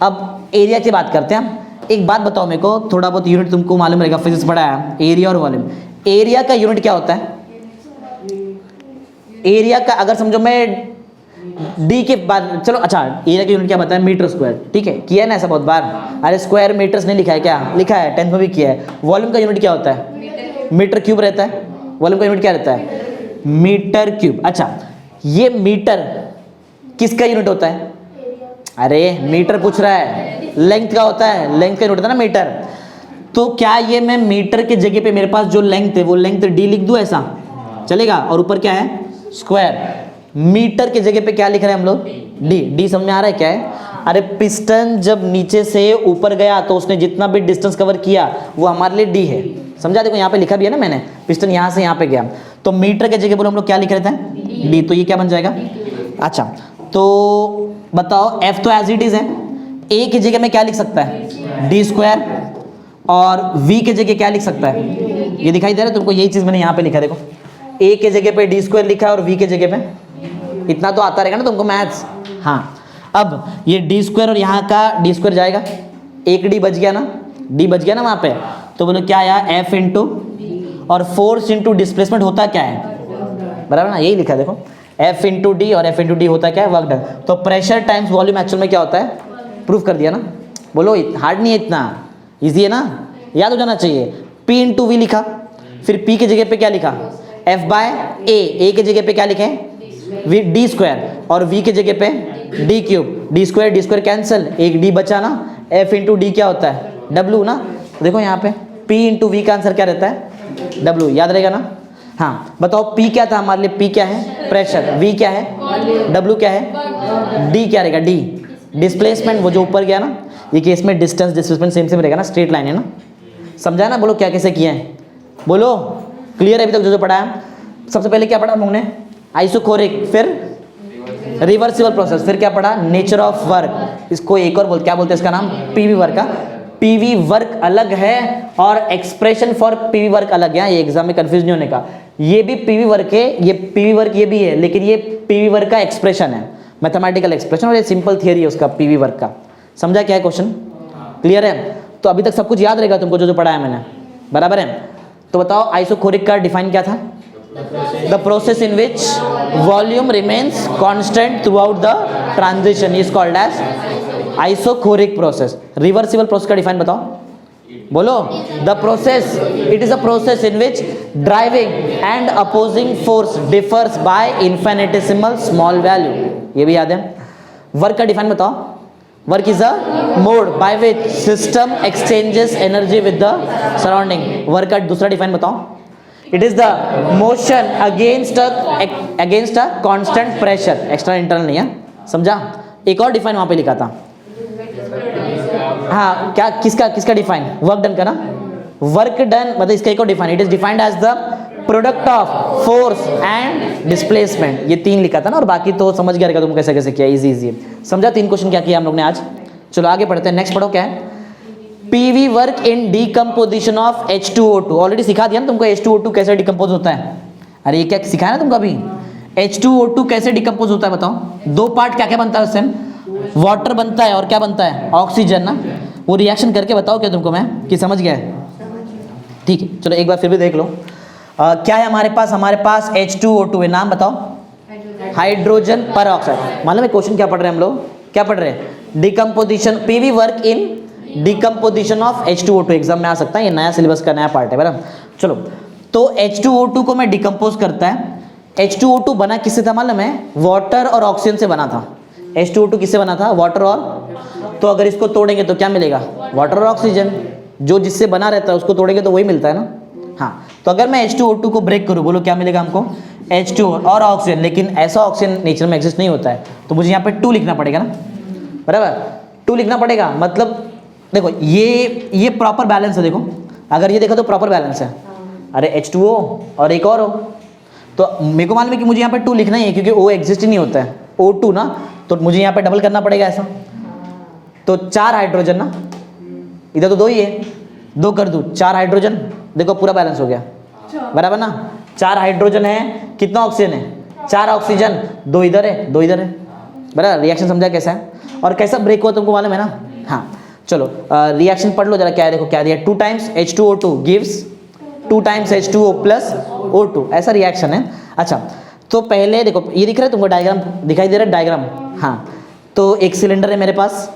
अब एरिया की बात करते हैं हम। एक बात बताओ मेरे को, थोड़ा बहुत यूनिट तुमको मालूम रहेगा, फिजिक्स पढ़ा है, एरिया और वॉल्यूम। एरिया का यूनिट क्या होता है? एरिया का अगर समझो मैं डी के बाद चलो, अच्छा एरिया की यूनिट क्या बताया, मीटर स्क्वायर, ठीक है, किया है ना ऐसा बहुत बार। अरे स्क्वायर मीटर्स नहीं लिखा है क्या, लिखा है, 10th में भी किया है। वॉल्यूम का यूनिट क्या होता है, मीटर क्यूब रहता है। वॉल्यूम का यूनिट क्या रहता है, मीटर क्यूब। अच्छा ये मीटर किसका यूनिट होता है, अरे मीटर पूछ रहा है, लेंथ का होता है, लेंथ का यूनिट होता है ना मीटर। तो क्या ये मैं मीटर के जगह पे मेरे पास जो लेंथ है वो लेंथ डी लिख दूं, ऐसा चलेगा, और ऊपर क्या है स्क्वायर। मीटर के जगह पे क्या लिख रहे हैं हम लोग, डी। डी समझ में आ रहा है क्या है, अरे पिस्टन जब नीचे से ऊपर गया तो उसने जितना भी डिस्टेंस कवर किया वो हमारे लिए डी है, समझा। देखो यहाँ पे लिखा भी है ना मैंने, पिस्टन यहाँ से यहाँ पे गया, तो मीटर के जगह पर हम लोग क्या लिख रहे थे, डी। तो ये क्या बन जाएगा, अच्छा तो बताओ एफ तो एज इट इज है, ए की जगह में क्या लिख सकता है, डी स्क्वायर, और वी के जगह क्या लिख सकता है, ये दिखाई दे रहा है तुमको, यही चीज मैंने यहाँ पे लिखा है, देखो ए के जगह पे डी स्क्वायर लिखा है और वी के जगह पे, इतना तो आता रहेगा ना तुमको मैथ्स। हाँ अब ये डी स्क्वायर और यहाँ का डी स्क्वायर जाएगा, एक डी बच गया ना, डी बच गया ना वहाँ पे, तो बोलो क्या आया एफ इंटू, और फोर्स इंटू डिस्प्लेसमेंट होता क्या है, बराबर ना, यही लिखा है देखो, एफ इंटू डी, और एफ इंटू डी होता क्या है वर्क डन। तो प्रेशर टाइम्स वॉल्यूम एक्चुअल में क्या होता है, प्रूफ कर दिया ना। बोलो हार्ड नहीं है, इतना इजी है ना, याद हो जाना चाहिए। P इंटू वी लिखा, फिर P की जगह पे क्या लिखा, F बाय ए की जगह पे क्या लिखें, वी डी स्क्वायर, और V की जगह पे D cube, D square cancel, एक डी बचा ना, F इंटू डी क्या होता है W ना। देखो यहाँ पे P इंटू वी का आंसर क्या रहता है W, याद रहेगा ना। हाँ बताओ P क्या था हमारे लिए, P क्या है प्रेशर, V क्या है W क्या है, D क्या रहेगा D डिस्प्लेसमेंट, वो जो ऊपर गया ना, ये केस में डिस्टेंस डिस्प्लेसमेंट सेम सेम रहेगा ना, स्ट्रेट लाइन है ना, समझा ना। बोलो क्या कैसे किए हैं, बोलो क्लियर है अभी तक जो जो पढ़ा है। सबसे पहले क्या पढ़ा हम लोगों ने, आइसोकोरिक, फिर रिवर्सिबल प्रोसेस, फिर क्या पढ़ा, नेचर ऑफ वर्क, इसको एक और क्या बोलते हैं, इसका नाम पीवी वर्क का। पीवी वर्क अलग है और एक्सप्रेशन फॉर पीवी वर्क अलग है, ये एग्जाम में कंफ्यूज नहीं होने का। ये भी पीवी वर्क है, ये पीवी वर्क ये भी है, लेकिन ये पीवी वर्क का एक्सप्रेशन है, मैथमेटिकल एक्सप्रेशन, और ये सिंपल थियरी है उसका पीवी वर्क का। समझा क्या है क्वेश्चन, क्लियर है। तो अभी तक सब कुछ याद रहेगा तुमको जो जो पढ़ा है मैंने, बराबर है। तो बताओ आइसोकोरिक का डिफाइन क्या था, the process in which volume remains constant throughout the transition is called as isochoric process. Reversible process का डिफाइन बताओ, बोलो the process, it is a process in which driving and opposing force differs by infinitesimal small value, ये भी याद है। Work का define बताओ, work is a mode by which system exchanges energy with the surrounding. Work का दूसरा define बताओ, it is the motion against a constant pressure, external internal नहीं है, समझा। एक और डिफाइन वहां पे लिखा था, हाँ क्या किसका डिफाइन, वर्क डन का ना, वर्क डन मतलब इसका एक और define, it is defined as the product of force and displacement, ये तीन लिखा था ना, और बाकी तो समझ गया तुम कैसे कैसे किया, इजी इजी समझा। तीन क्वेश्चन क्या किया हम लोग ने आज, चलो आगे पढ़ते हैं। नेक्स्ट पढ़ो क्या है, PV work in decomposition of H2O2। Already सिखा दिया ना तुमको H2O2 कैसे डिकम्पोज होता है, अरे ये क्या सिखाया ना तुमको अभी, H2O2 कैसे डिकम्पोज होता है बताओ। दो पार्ट क्या क्या बनता है उससे, वाटर बनता है और क्या बनता है, ऑक्सीजन ना। वो रिएक्शन करके बताओ क्या तुमको मैं, कि समझ गया है, ठीक है। चलो एक बार फिर भी देख लो, क्या है हमारे पास H2O2 है, नाम बताओ, हाइड्रोजन पर ऑक्साइड। मालूम है क्वेश्चन क्या पढ़ रहे हैं हम लोग, क्या पढ़ रहे हैं, decomposition, PV work in decomposition of H2O2, exam में आ सकता है, ये नया सिलेबस का नया पार्ट है बराबर। चलो तो H2O2 को मैं डिकम्पोज करता है, H2O2 बना किससे था मालूम है, वाटर और ऑक्सीजन से बना था। H2O2 किससे बना था, वाटर और, तो अगर इसको तोड़ेंगे तो क्या मिलेगा, वाटर और ऑक्सीजन, जो जिससे बना रहता है उसको तोड़ेंगे तो वही मिलता है ना। हाँ तो अगर मैं H2O2 को ब्रेक करूँ, बोलो क्या मिलेगा हमको, H2 और ऑक्सीजन, लेकिन ऐसा ऑक्सीजन नेचर में एग्जिस्ट नहीं होता है, तो मुझे यहाँ पे 2 लिखना पड़ेगा ना, बराबर 2 लिखना पड़ेगा। मतलब देखो ये प्रॉपर बैलेंस है, देखो अगर ये देखो तो प्रॉपर बैलेंस है, अरे H2O और एक और हो, तो मेरे को मालूम है कि मुझे यहाँ पे 2 लिखना ही है, क्योंकि O एग्जिस्ट ही नहीं होता है, O2 ना, तो मुझे यहाँ पे डबल करना पड़ेगा ऐसा, तो 4 हाइड्रोजन ना, इधर तो 2 ही है, 2 कर दूँ 4 हाइड्रोजन, देखो पूरा बैलेंस हो गया, बराबर ना। 4 हाइड्रोजन है, कितना ऑक्सीजन है, 4 ऑक्सीजन, 2 इधर है 2 इधर है, बराबर। रिएक्शन समझा कैसा है और कैसा ब्रेक हुआ तुमको मालूम है ना। हाँ चलो रिएक्शन पढ़ लो जरा, क्या है देखो क्या दिया, 2 times H2O2 gives 2 times H2O plus O2, ऐसा रिएक्शन है। अच्छा तो पहले देखो ये दिख रहा है तुमको डायग्राम, दिखाई दे रहा है डायग्राम, हाँ। तो एक सिलेंडर है मेरे पास,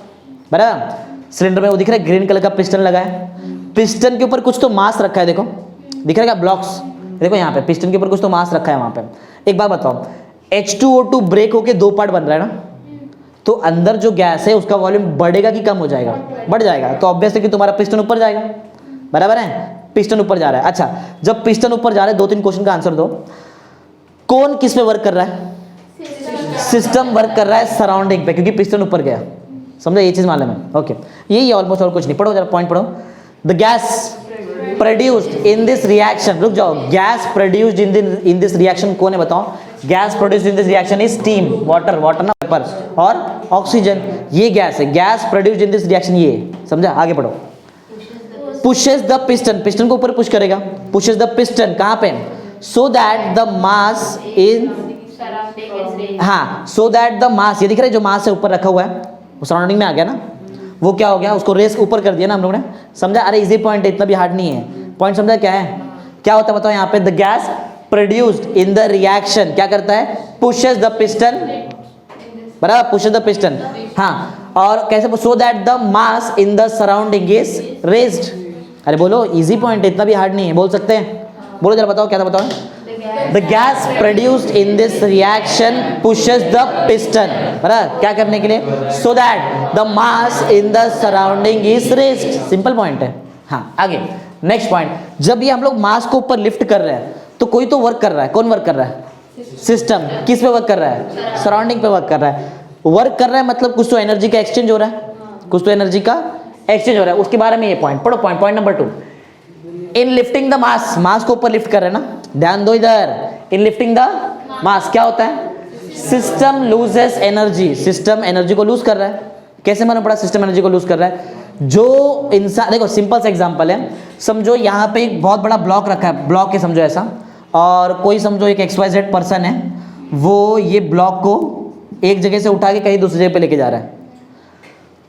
बराबर, सिलेंडर में वो दिख रहा है ग्रीन कलर का पिस्टन लगा है, पिस्टन के ऊपर कुछ तो मास रखा है, देखो दिख रहा है क्या, ब्लॉक्स, देखो यहाँ पे पिस्टन के ऊपर कुछ तो मास रखा है वहाँ पे। एक बात बताओ, H2O2 ब्रेक होके दो पार्ट बन रहा है ना, तो अंदर जो गैस है उसका वॉल्यूम बढ़ेगा कि कम हो जाएगा, बढ़ जाएगा, तो ऑब्वियसली कि तुम्हारा पिस्टन ऊपर जाएगा, बराबर है, पिस्टन ऊपर जा रहा है। अच्छा, जब पिस्टन ऊपर जा रहा है, दो तीन क्वेश्चन का आंसर दो, कौन किस पे वर्क कर रहा है, सिस्टम वर्क कर रहा है सराउंडिंग पे, क्योंकि पिस्टन ऊपर गया, समझा, ये चीज मालूम है, ओके, यही ऑलमोस्ट, और कुछ नहीं। पढ़ो जरा पॉइंट पढ़ो। The gas produced in this reaction, रुक जाओ, gas produced in this reaction कौन है बताओ, gas produced in this reaction is steam, water, water ना वेपर, और ऑक्सीजन, ये गैस है, gas produced in this reaction, ये समझा, आगे पढ़ो। पुशेस द पिस्टन, पिस्टन को ऊपर पुश करेगा, पुशेस द पिस्टन कहां पे, सो दैट द मास इन, हाँ, सो दैट द मास, ये दिख रहा है जो मास है ऊपर रखा हुआ है, वो सराउंडिंग में आ गया ना, वो क्या हो गया, उसको रेस ऊपर कर दिया ना हम लोगों ने, समझा, अरे इजी पॉइंट है, इतना भी हार्ड नहीं है, पॉइंट समझा क्या है, क्या होता है बताओ यहाँ पे, the gas produced in the reaction क्या करता है, पुशेस द पिस्टन, बराबर, पुशेस द पिस्टन, हाँ, और कैसे, so that the mass in the surrounding is raised, अरे बोलो, इजी पॉइंट है, इतना भी हार्ड नहीं है, बोल सकते हैं, बोलो जरा बताओ, क्या था बताओ, the gas produced in this reaction pushes the piston, बराबर, क्या करने के लिए, so that the mass in the surrounding is raised, simple point है, हाँ। आगे नेक्स्ट पॉइंट, जब ये हम लोग मास को ऊपर लिफ्ट कर रहे हैं तो कोई तो वर्क कर रहा है, कौन वर्क कर रहा है, सिस्टम, किस पे वर्क कर रहा है, सराउंडिंग पे वर्क कर रहा है, वर्क कर रहा है मतलब कुछ तो एनर्जी का एक्सचेंज हो रहा है, कुछ तो एनर्जी का एक्सचेंज हो रहा है, उसके बारे में ये पॉइंट पढ़ो, point number 2, in lifting the mass, mass को ऊपर लिफ्ट कर रहे हैं ना, ध्यान दो इधर, इन लिफ्टिंग द मास क्या होता है, system loses energy, system energy को लूज कर रहा है, कैसे मालूम पड़ा सिस्टम एनर्जी को लूज कर रहा है, जो इंसान, देखो सिंपल सा एग्जांपल है, समझो यहाँ पे एक बहुत बड़ा ब्लॉक रखा है, ब्लॉक है समझो ऐसा, और कोई समझो एक XYZ पर्सन है, वो ये ब्लॉक को एक जगह से उठा के कहीं दूसरी जगह पे लेके जा रहा है,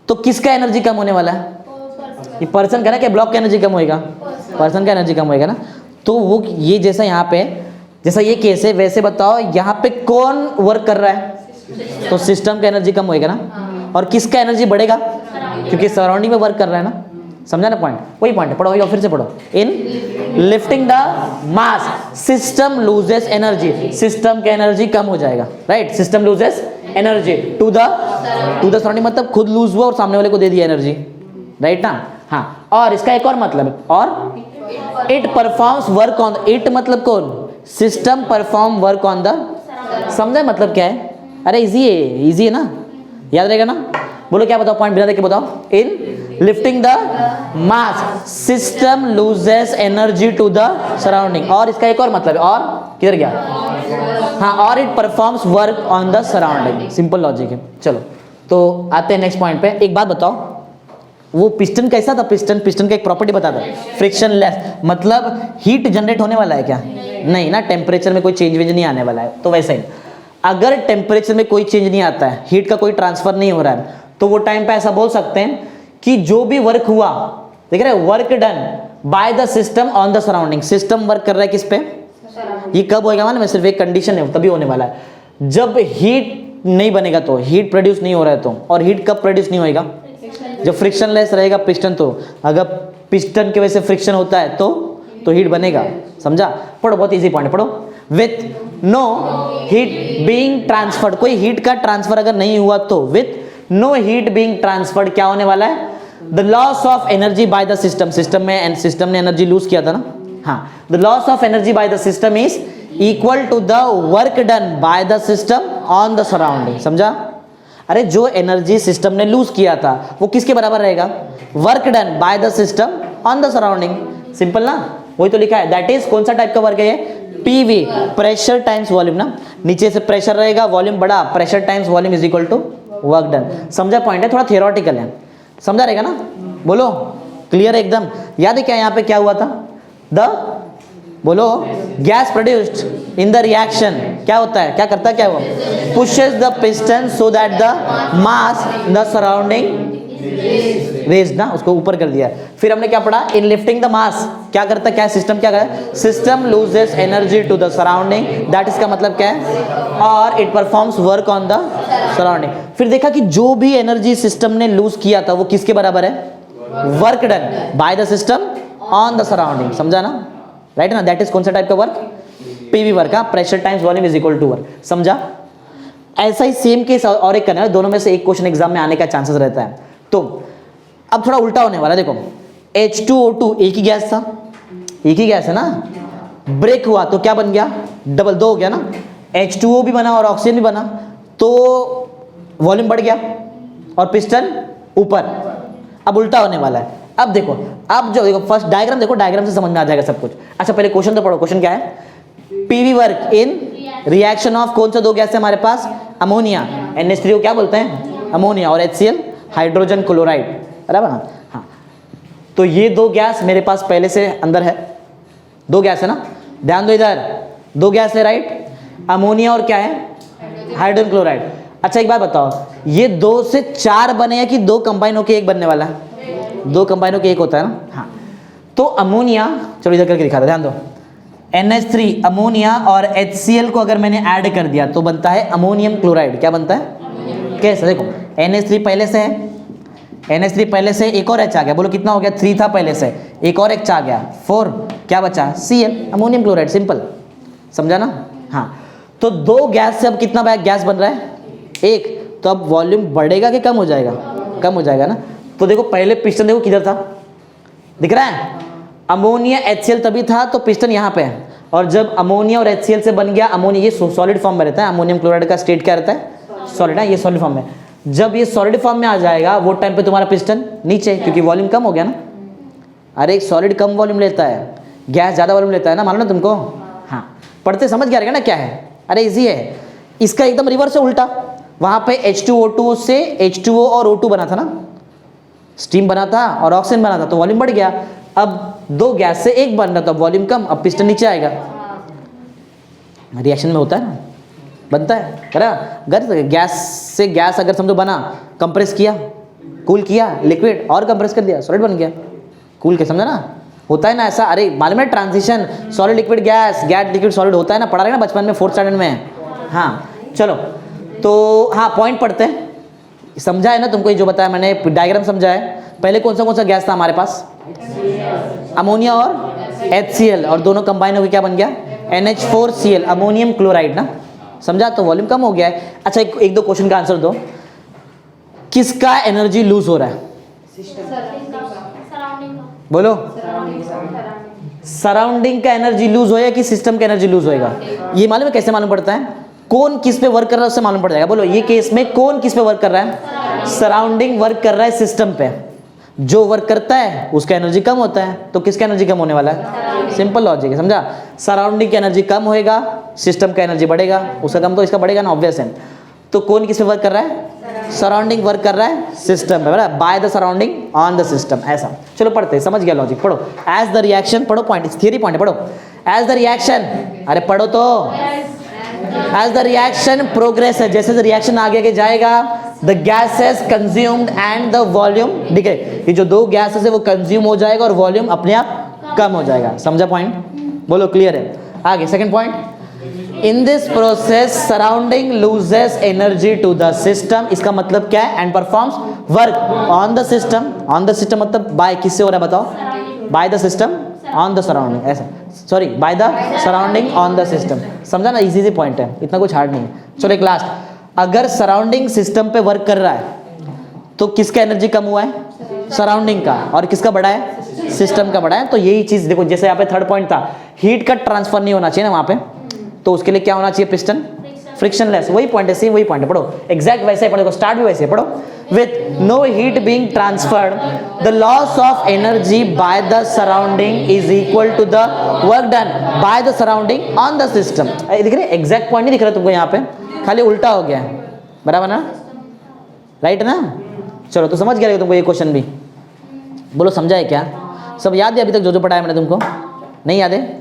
तो किसका एनर्जी कम होने वाला है, ये पर्सन का ना, क्या ब्लॉक का एनर्जी कम होएगा, पर्सन का एनर्जी कम होएगा ना, तो वो ये जैसा यहाँ पे, जैसा ये केस है, वैसे बताओ यहाँ पे कौन वर्क कर रहा है, तो सिस्टम का एनर्जी कम होएगा ना, और किसका एनर्जी बढ़ेगा, क्योंकि सराउंडिंग में वर्क कर रहा है ना, समझा ना पॉइंट, वही पॉइंट है, पढ़ो और फिर से पढ़ो, in lifting the mass system loses energy, system का एनर्जी कम हो जाएगा, right, system loses energy to the surrounding, मतलब खुद लूज हुआ और सामने वाले को दे दिया एनर्जी, राइट ना, हाँ। और इसका एक और मतलब है, और it performs work on, it मतलब कौन, system perform work on the, समझा मतलब क्या है, अरे इजी है ना, याद रहेगा ना, बोलो क्या बताओ, पॉइंट बिना देखे बताओ, in lifting the mass system loses energy to the surrounding, और इसका एक और मतलब है, और किधर गया, हाँ, और it performs work on the surrounding, simple logic है। चलो तो आते हैं नेक्स्ट पॉइंट पे। एक बात बताओ, वो पिस्टन कैसा था, पिस्टन का एक प्रॉपर्टी बता दो, फ्रिक्शनलेस, मतलब हीट जनरेट होने वाला है क्या, नहीं ना, टेम्परेचर में कोई चेंज वेंज नहीं आने वाला है, तो वैसे ही अगर टेम्परेचर में कोई चेंज नहीं आता है, हीट का कोई ट्रांसफर नहीं हो रहा है, तो वो टाइम पे ऐसा बोल सकते हैं कि जो भी वर्क हुआ, देख रहे, work done by the system on the surrounding, system work कर रहा है किस पे, ये कब होएगा मालूम है, सिर्फ एक कंडीशन है, तभी होने वाला है, जब हीट नहीं बनेगा, तो हीट प्रोड्यूस नहीं हो रहा है तो, और हीट कब प्रोड्यूस नहीं होएगा, जब फ्रिक्शनलेस रहेगा पिस्टन, तो अगर पिस्टन की वजह से फ्रिक्शन होता है तो हीट बनेगा, समझा, पढ़ो, बहुत इजी पॉइंट पढ़ो, with no heat being transferred, कोई हीट का ट्रांसफर अगर नहीं हुआ तो, with no heat being transferred क्या होने वाला है, the loss of energy by the system, system ने एनर्जी लूज किया था ना, हाँ, the loss of energy by the system is equal to the work done by the system on the surrounding, समझा, अरे जो एनर्जी सिस्टम ने loose किया था वो किसके बराबर रहेगा, work done by the system on the surrounding, simple ना, वही तो लिखा है, दैट इज कौन सा टाइप का वर्क है ये, PV, प्रेशर टाइम्स वॉल्यूम ना, नीचे से प्रेशर रहेगा, वॉल्यूम बड़ा, pressure times volume is equal to work done, समझा पॉइंट है, थोड़ा थियोरेटिकल है, समझा रहेगा ना, बोलो क्लियर है एकदम, याद है क्या यहाँ पे क्या हुआ था, द बोलो, gas produced in the reaction क्या होता है, क्या करता है, क्या हुआ, pushes the piston so that the mass in the surrounding raised ना, उसको ऊपर कर दिया। फिर हमने क्या पढ़ा, इन लिफ्टिंग द मास क्या करता है, क्या सिस्टम क्या करता है, system loses energy to the surrounding, that इसका मतलब क्या है, और it performs work on the surrounding. फिर देखा कि जो भी एनर्जी सिस्टम ने लूज किया था वो किसके बराबर है, work done by the system on the surrounding, समझा ना, राइट ना, दैट इज कौन सा टाइप का work, PV work, pressure times volume is equal to work, समझा। ऐसा ही सेम केस और एक करना है, दोनों में से एक क्वेश्चन एग्जाम में आने का चांसेस रहता है। तो अब थोड़ा उल्टा होने वाला है, देखो H2O2 एक ही गैस था, एक ही गैस है ना, ब्रेक हुआ तो क्या बन गया, डबल, दो हो गया ना, H2O भी बना और ऑक्सीजन भी बना, तो वॉल्यूम बढ़ गया और पिस्टन ऊपर। अब उल्टा होने वाला है। अब देखो, अब जो देखो फर्स्ट डायग्राम देखो, डायग्राम से समझ में आ जाएगा सब कुछ। अच्छा पहले क्वेश्चन तो पढ़ो, क्वेश्चन क्या है, PV work in reaction of कौन सा दो गैस है हमारे पास, अमोनिया, NH3 को क्या बोलते हैं, अमोनिया, और HCl हाइड्रोजन क्लोराइड, बराबर ना। हाँ, तो ये दो गैस मेरे पास पहले से अंदर है, दो गैस है ना, ध्यान दो इधर, दो गैस है राइट, अमोनिया और क्या है, हाइड्रोजन क्लोराइड। अच्छा एक बात बताओ, ये 2 से 4 बने हैं कि 2 कंबाइन होकर एक बनने वाला है, 2 कंबाइन होकर एक होता है ना। हाँ, तो अमोनिया, चलो इधर करके दिखा दो, ध्यान दो, NH3 अमोनिया और HCl को अगर मैंने ऐड कर दिया तो बनता है अमोनियम क्लोराइड, क्या बनता है, कैसे, देखो NH3 पहले से है, NH3 पहले से, एक और H आ गया, बोलो कितना हो गया, 3 था पहले से, एक और H आ गया 4, क्या बचा, Cl, अमोनियम क्लोराइड, सिंपल, समझा ना। हाँ, तो दो गैस से अब कितना गैस बन रहा है, एक, तो अब वॉल्यूम बढ़ेगा कि कम हो जाएगा, कम हो जाएगा ना। तो देखो पहले पिस्टन देखो किधर था, दिख रहा है, अमोनिया HCl तभी था तो पिस्टन यहाँ पे है, और जब अमोनिया और HCl से बन गया अमोनिया, ये सॉलिड फॉर्म में रहता है, अमोनियम क्लोराइड का स्टेट क्या रहता है, सॉलिड है, ये सॉलिड फॉर्म में, जब ये सॉलिड फॉर्म में आ जाएगा वो टाइम पे तुम्हारा पिस्टन नीचे, क्योंकि वॉल्यूम कम हो गया ना। अरे एक सॉलिड कम वॉल्यूम लेता है, गैस ज़्यादा वॉल्यूम लेता है ना, मालूम ना तुमको। हाँ, पढ़ते समझ गया रहेगा ना क्या है, अरे इजी है। इसका एकदम रिवर्स है, उल्टा, वहाँ पे H2O2 से H2O और O2 बना था ना, स्टीम बना था और ऑक्सीजन बना था, तो वॉल्यूम बढ़ गया। अब दो गैस से एक बन रहा था, वॉल्यूम कम, अब पिस्टन नीचे आएगा, रिएक्शन में होता है ना, बनता है, अगर गैस से गैस अगर समझो बना, कंप्रेस किया, कूल किया, लिक्विड और कंप्रेस कर दिया, सॉलिड बन गया, कूल के, समझा ना, होता है ना ऐसा। अरे मालूम है transition, solid liquid gas, gas liquid solid होता है ना, पढ़ा रहे ना बचपन में 4th स्टैंडर्ड में। हाँ चलो, तो हाँ पॉइंट पढ़ते हैं, समझा है ना तुमको, ये जो बताया मैंने डायग्राम समझा है। पहले कौन सा गैस था हमारे पास, अमोनिया और HCl, और दोनों कंबाइन होकर क्या बन गया, NH4Cl, अमोनियम क्लोराइड ना, समझा, तो वॉल्यूम कम हो गया है। अच्छा एक दो क्वेश्चन का आंसर दो, किसका एनर्जी लूज हो रहा है, बोलो, सराउंडिंग का एनर्जी लूज होएगा कि सिस्टम का एनर्जी लूज होएगा, ये मालूम है कैसे मालूम पड़ता है, कौन किस पे वर्क कर रहा है उससे मालूम पड़ जाएगा। बोलो ये केस में कौन किस पे वर्क कर रहा है, सराउंडिंग वर्क कर रहा है सिस्टम पे, जो वर्क करता है उसका एनर्जी कम होता है, तो किसका एनर्जी कम होने वाला है, सिंपल लॉजिक है, समझा। सराउंडिंग की एनर्जी कम होएगा, सिस्टम का एनर्जी बढ़ेगा, उसका कम तो इसका बढ़ेगा ना, ऑब्वियस है। तो कौन किस पे वर्क कर रहा है, सराउंडिंग वर्क कर रहा है सिस्टम पे, बराबर, bye the surrounding on the system, ऐसा। चलो पढ़ते हैं, समझ गया लॉजिक, पढ़ो। एज द रिएक्शन, पढ़ो पॉइंट, थियरी पॉइंट है, पढ़ो। एज द रिएक्शन, अरे पढ़ो तो, एज द रिएक्शन प्रोग्रेस है, जैसे रिएक्शन आगे आगे जाएगा, the gases consumed and the volume, ठीक है, ये जो दो गैसेस है वो कंज्यूम हो जाएगा और वॉल्यूम अपने आप कम हो जाएगा, समझा पॉइंट, बोलो क्लियर है। आगे second point, in this process surrounding loses energy to the system, इसका मतलब क्या है, and performs work on the system, on the system मतलब बाय किससे हो रहा है बताओ, by the system on the surrounding, ऐसा, sorry by the surrounding on the system, समझा ना, इजी पॉइंट है, इतना कुछ हार्ड नहीं है। चलो एक लास्ट, अगर सराउंडिंग सिस्टम पे वर्क कर रहा है तो किसका एनर्जी कम हुआ है, सराउंडिंग का, और किसका बढ़ा है, सिस्टम का बढ़ा है। तो यही चीज देखो, जैसे यहाँ पे थर्ड पॉइंट था, हीट का ट्रांसफर नहीं होना चाहिए ना वहां पे, तो उसके लिए क्या होना चाहिए, पिस्टन फ्रिक्शनलेस, वही पॉइंट है, सेम वही पॉइंट है, पढ़ो एग्जैक्ट वैसे ही पढ़ो, स्टार्ट भी वैसे पढ़ो, with no heat being transferred the loss of energy by the surrounding is equal to the work done by the surrounding on the system. दिख रहे, एग्जैक्ट पॉइंट नहीं दिख रहा तुमको यहाँ पे, खाली उल्टा हो गया है, बराबर ना, राइट ना। चलो तो समझ गया तुमको ये क्वेश्चन भी, बोलो समझा है क्या, सब याद है अभी तक जो जो पढ़ाया मैंने तुमको, नहीं याद है,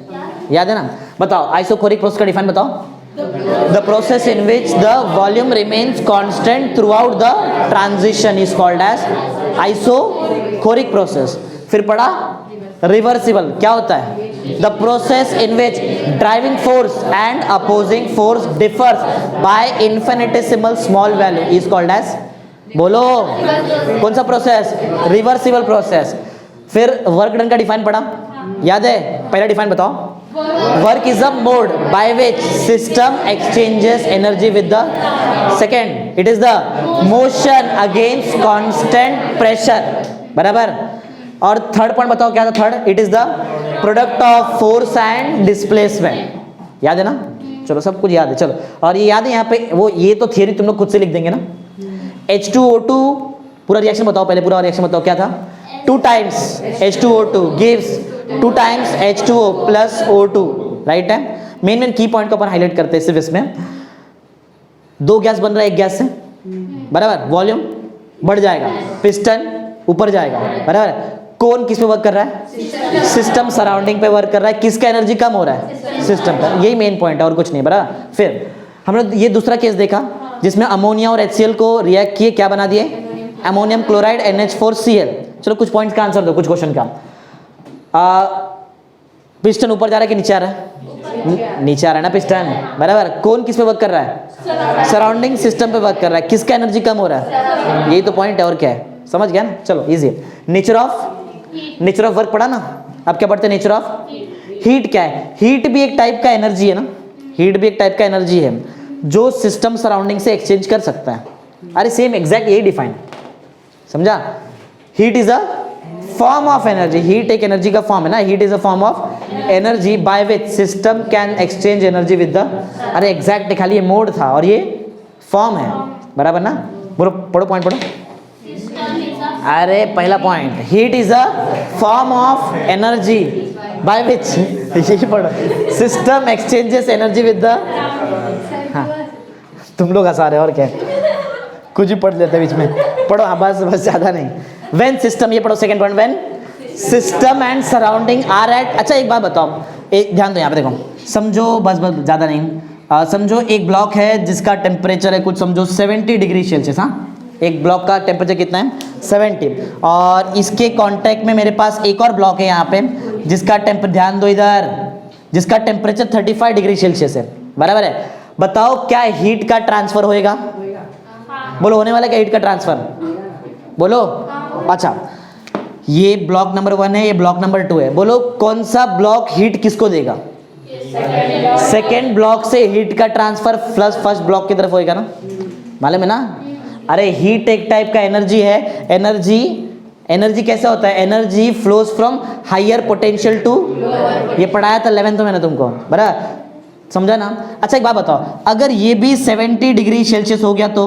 याद है ना, बताओ आइसोकोरिक प्रोसेस का डिफाइन बताओ, the process in which the volume remains constant throughout the transition is called as isochoric process. फिर पढ़ा रिवर्सिबल, क्या होता है? The process in which driving force and opposing force differs by infinitesimal small value is called as, बोलो कौन सा process? Reversible process. फिर work done का डिफाइन पढ़ा, याद है? पहला डिफाइन बताओ। Work is a mode by which system exchanges energy with the, second it is the motion against constant pressure, बराबर। और थर्ड पॉइंट बताओ क्या था? Third, it is the product of force and displacement, याद है ना? चलो सब कुछ याद है, चलो। और ये याद है यहाँ पे वो, ये तो थियरी तुम लोग खुद से लिख देंगे ना। H2O2 पूरा रिएक्शन बताओ, पहले पूरा रिएक्शन बताओ क्या था? 2 times H2O2 gives 2 times H2O plus O2, right है? मेन की पॉइंट को अपन हाईलाइट करते हैं सिर्फ इसमें। 2 गैस बन रहा है 1 गैस से, बराबर। वॉल्यूम बढ़ जाएगा, पिस्टन ऊपर जाएगा, बराबर। कौन किस पे वर्क कर रहा है? सिस्टम सराउंडिंग पे वर्क कर रहा है। किसका एनर्जी कम हो रहा है? सिस्टम का। यही मेन पॉइंट है और कुछ नहीं, बराबर। फिर हमने ये दूसरा केस देखा जिसमें अमोनिया और HCl को रिएक्ट किए, क्या बना दिए? Ammonium chloride NH4Cl। चलो कुछ पॉइंट्स का आंसर दो, कुछ क्वेश्चन का। पिस्टन ऊपर जा रहा है कि नीचे आ रहा है? नीचे आ रहा है ना पिस्टन, बराबर। कौन किस पे वर्क कर रहा है? सराउंडिंग सिस्टम पे वर्क कर रहा है। किसका एनर्जी कम हो रहा है? यही तो पॉइंट है, और क्या है? समझ गया ना? चलो इजी है। नेचर ऑफ वर्क पढ़ा ना। अब क्या पढ़ते हैं? नेचर ऑफ हीट क्या है? हीट भी एक टाइप का एनर्जी है ना, हीट भी एक टाइप का एनर्जी है जो सिस्टम सराउंडिंग से एक्सचेंज कर सकता है। अरे सेम एग्जैक्ट यही डिफाइन, समझा? Heat is a form of energy, heat एक एनर्जी का फॉर्म है ना। Heat is a form of energy bye which system can exchange energy with the, अरे एग्जैक्ट खाली ये मोड था और ये फॉर्म है, बराबर ना? बोलो, पढ़ो पॉइंट पढ़ो। अरे पहला point, heat is a form of energy by which, यही पढ़ो, system exchanges energy with the, हाँ तुम लोग हंसा रहे और क्या, कुछ भी पढ़ लेते बीच में, पढ़ो। हाँ बस ज़्यादा नहीं। व्हेन सिस्टम, ये पढ़ो second point, when system and surrounding are at, अच्छा एक बात बताओ, एक ध्यान दो यहाँ पे, देखो समझो, बस ज़्यादा नहीं। समझो एक ब्लॉक है जिसका टेम्परेचर है कुछ समझो 70 डिग्री सेल्सियस। हाँ, एक ब्लॉक का टेम्परेचर कितना है? 70। और इसके कांटेक्ट में मेरे पास एक और ब्लॉक है यहाँ पे जिसका ध्यान दो इधर, जिसका टेम्परेचर 35 डिग्री सेल्सियस है, बराबर है। बताओ क्या हीट का ट्रांसफर होएगा? बोलो होने वाला क्या हीट का ट्रांसफर? बोलो। अच्छा, ये ब्लॉक नंबर 1 है, ये ब्लॉक नंबर 2 है। बोलो कौन सा ब्लॉक हीट किसको देगा? सेकेंड ब्लॉक से हीट का ट्रांसफर प्लस फर्स्ट ब्लॉक की तरफ होएगा ना, मालूम है ना? अरे हीट एक टाइप का एनर्जी है। एनर्जी कैसा होता है? Energy flows from higher potential to, ये पढ़ाया था 11th में मैंने तुमको, बराबर, समझा ना? अच्छा एक बात बताओ, अगर ये भी 70 डिग्री सेल्सियस हो गया तो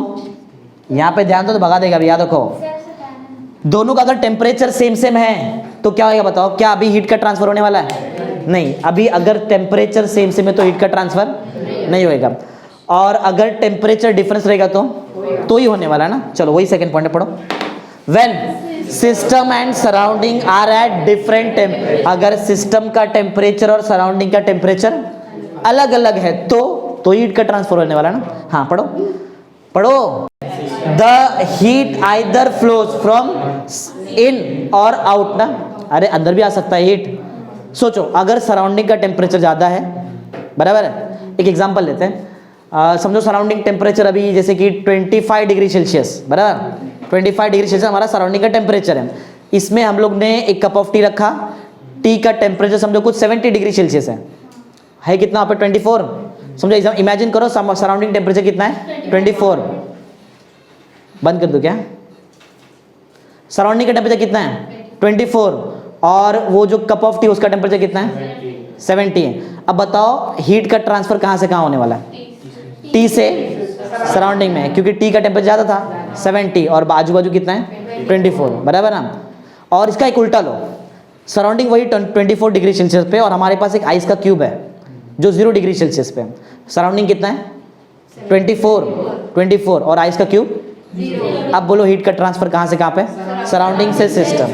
यहाँ पे ध्यान दो तो भगा देगा अभी, याद रखो। दोनों का अगर टेम्परेचर सेम है तो क्या होगा बताओ? क्या अभी हीट का ट्रांसफर होने वाला है? नहीं। अभी अगर टेम्परेचर सेम है तो हीट का ट्रांसफर नहीं होएगा, और अगर टेम्परेचर डिफरेंस रहेगा तो ही होने वाला है ना। चलो वही सेकंड पॉइंट पढ़ो। When system and surrounding are at different temp, अगर सिस्टम का टेम्परेचर और सराउंडिंग का टेम्परेचर अलग अलग है तो हीट का ट्रांसफर होने वाला है ना। हाँ पढ़ो। The heat either flows from in और आउट ना, अरे अंदर भी आ सकता है हीट। सोचो अगर सराउंडिंग का टेम्परेचर ज़्यादा है, बराबर है, एक एग्जांपल लेते हैं। समझो सराउंडिंग टेम्परेचर अभी जैसे कि 25 डिग्री सेल्सियस, बराबर, 25 डिग्री सेल्सियस हमारा सराउंडिंग का टेम्परेचर है। इसमें हम लोग ने एक कप ऑफ टी रखा, टी का टेम्परेचर समझो कुछ 70 डिग्री सेल्सियस है कितना वहाँ पे? 24। समझो इमेजिन करो सराउंडिंग टेम्परेचर कितना है? 24। बंद कर दो क्या? सराउंडिंग का टेम्परेचर कितना है? 24। और वो जो कप ऑफ टी उसका टेम्परेचर कितना है? 70 है। अब बताओ हीट का ट्रांसफर कहाँ से कहाँ होने वाला है? टी से सराउंडिंग में, क्योंकि टी का टेम्परेचर ज़्यादा था 70 और आजू बाजू कितना है? 24, बराबर ना? और इसका एक उल्टा लो, सराउंडिंग वही 24 डिग्री सेल्सियस पे और हमारे पास एक आइस का क्यूब है जो 0 डिग्री सेल्सियस पे। सराउंडिंग कितना है? 24 और आइस का क्यूब 0। अब बोलो हीट का ट्रांसफर कहाँ से कहाँ पे? सराउंडिंग से सिस्टम,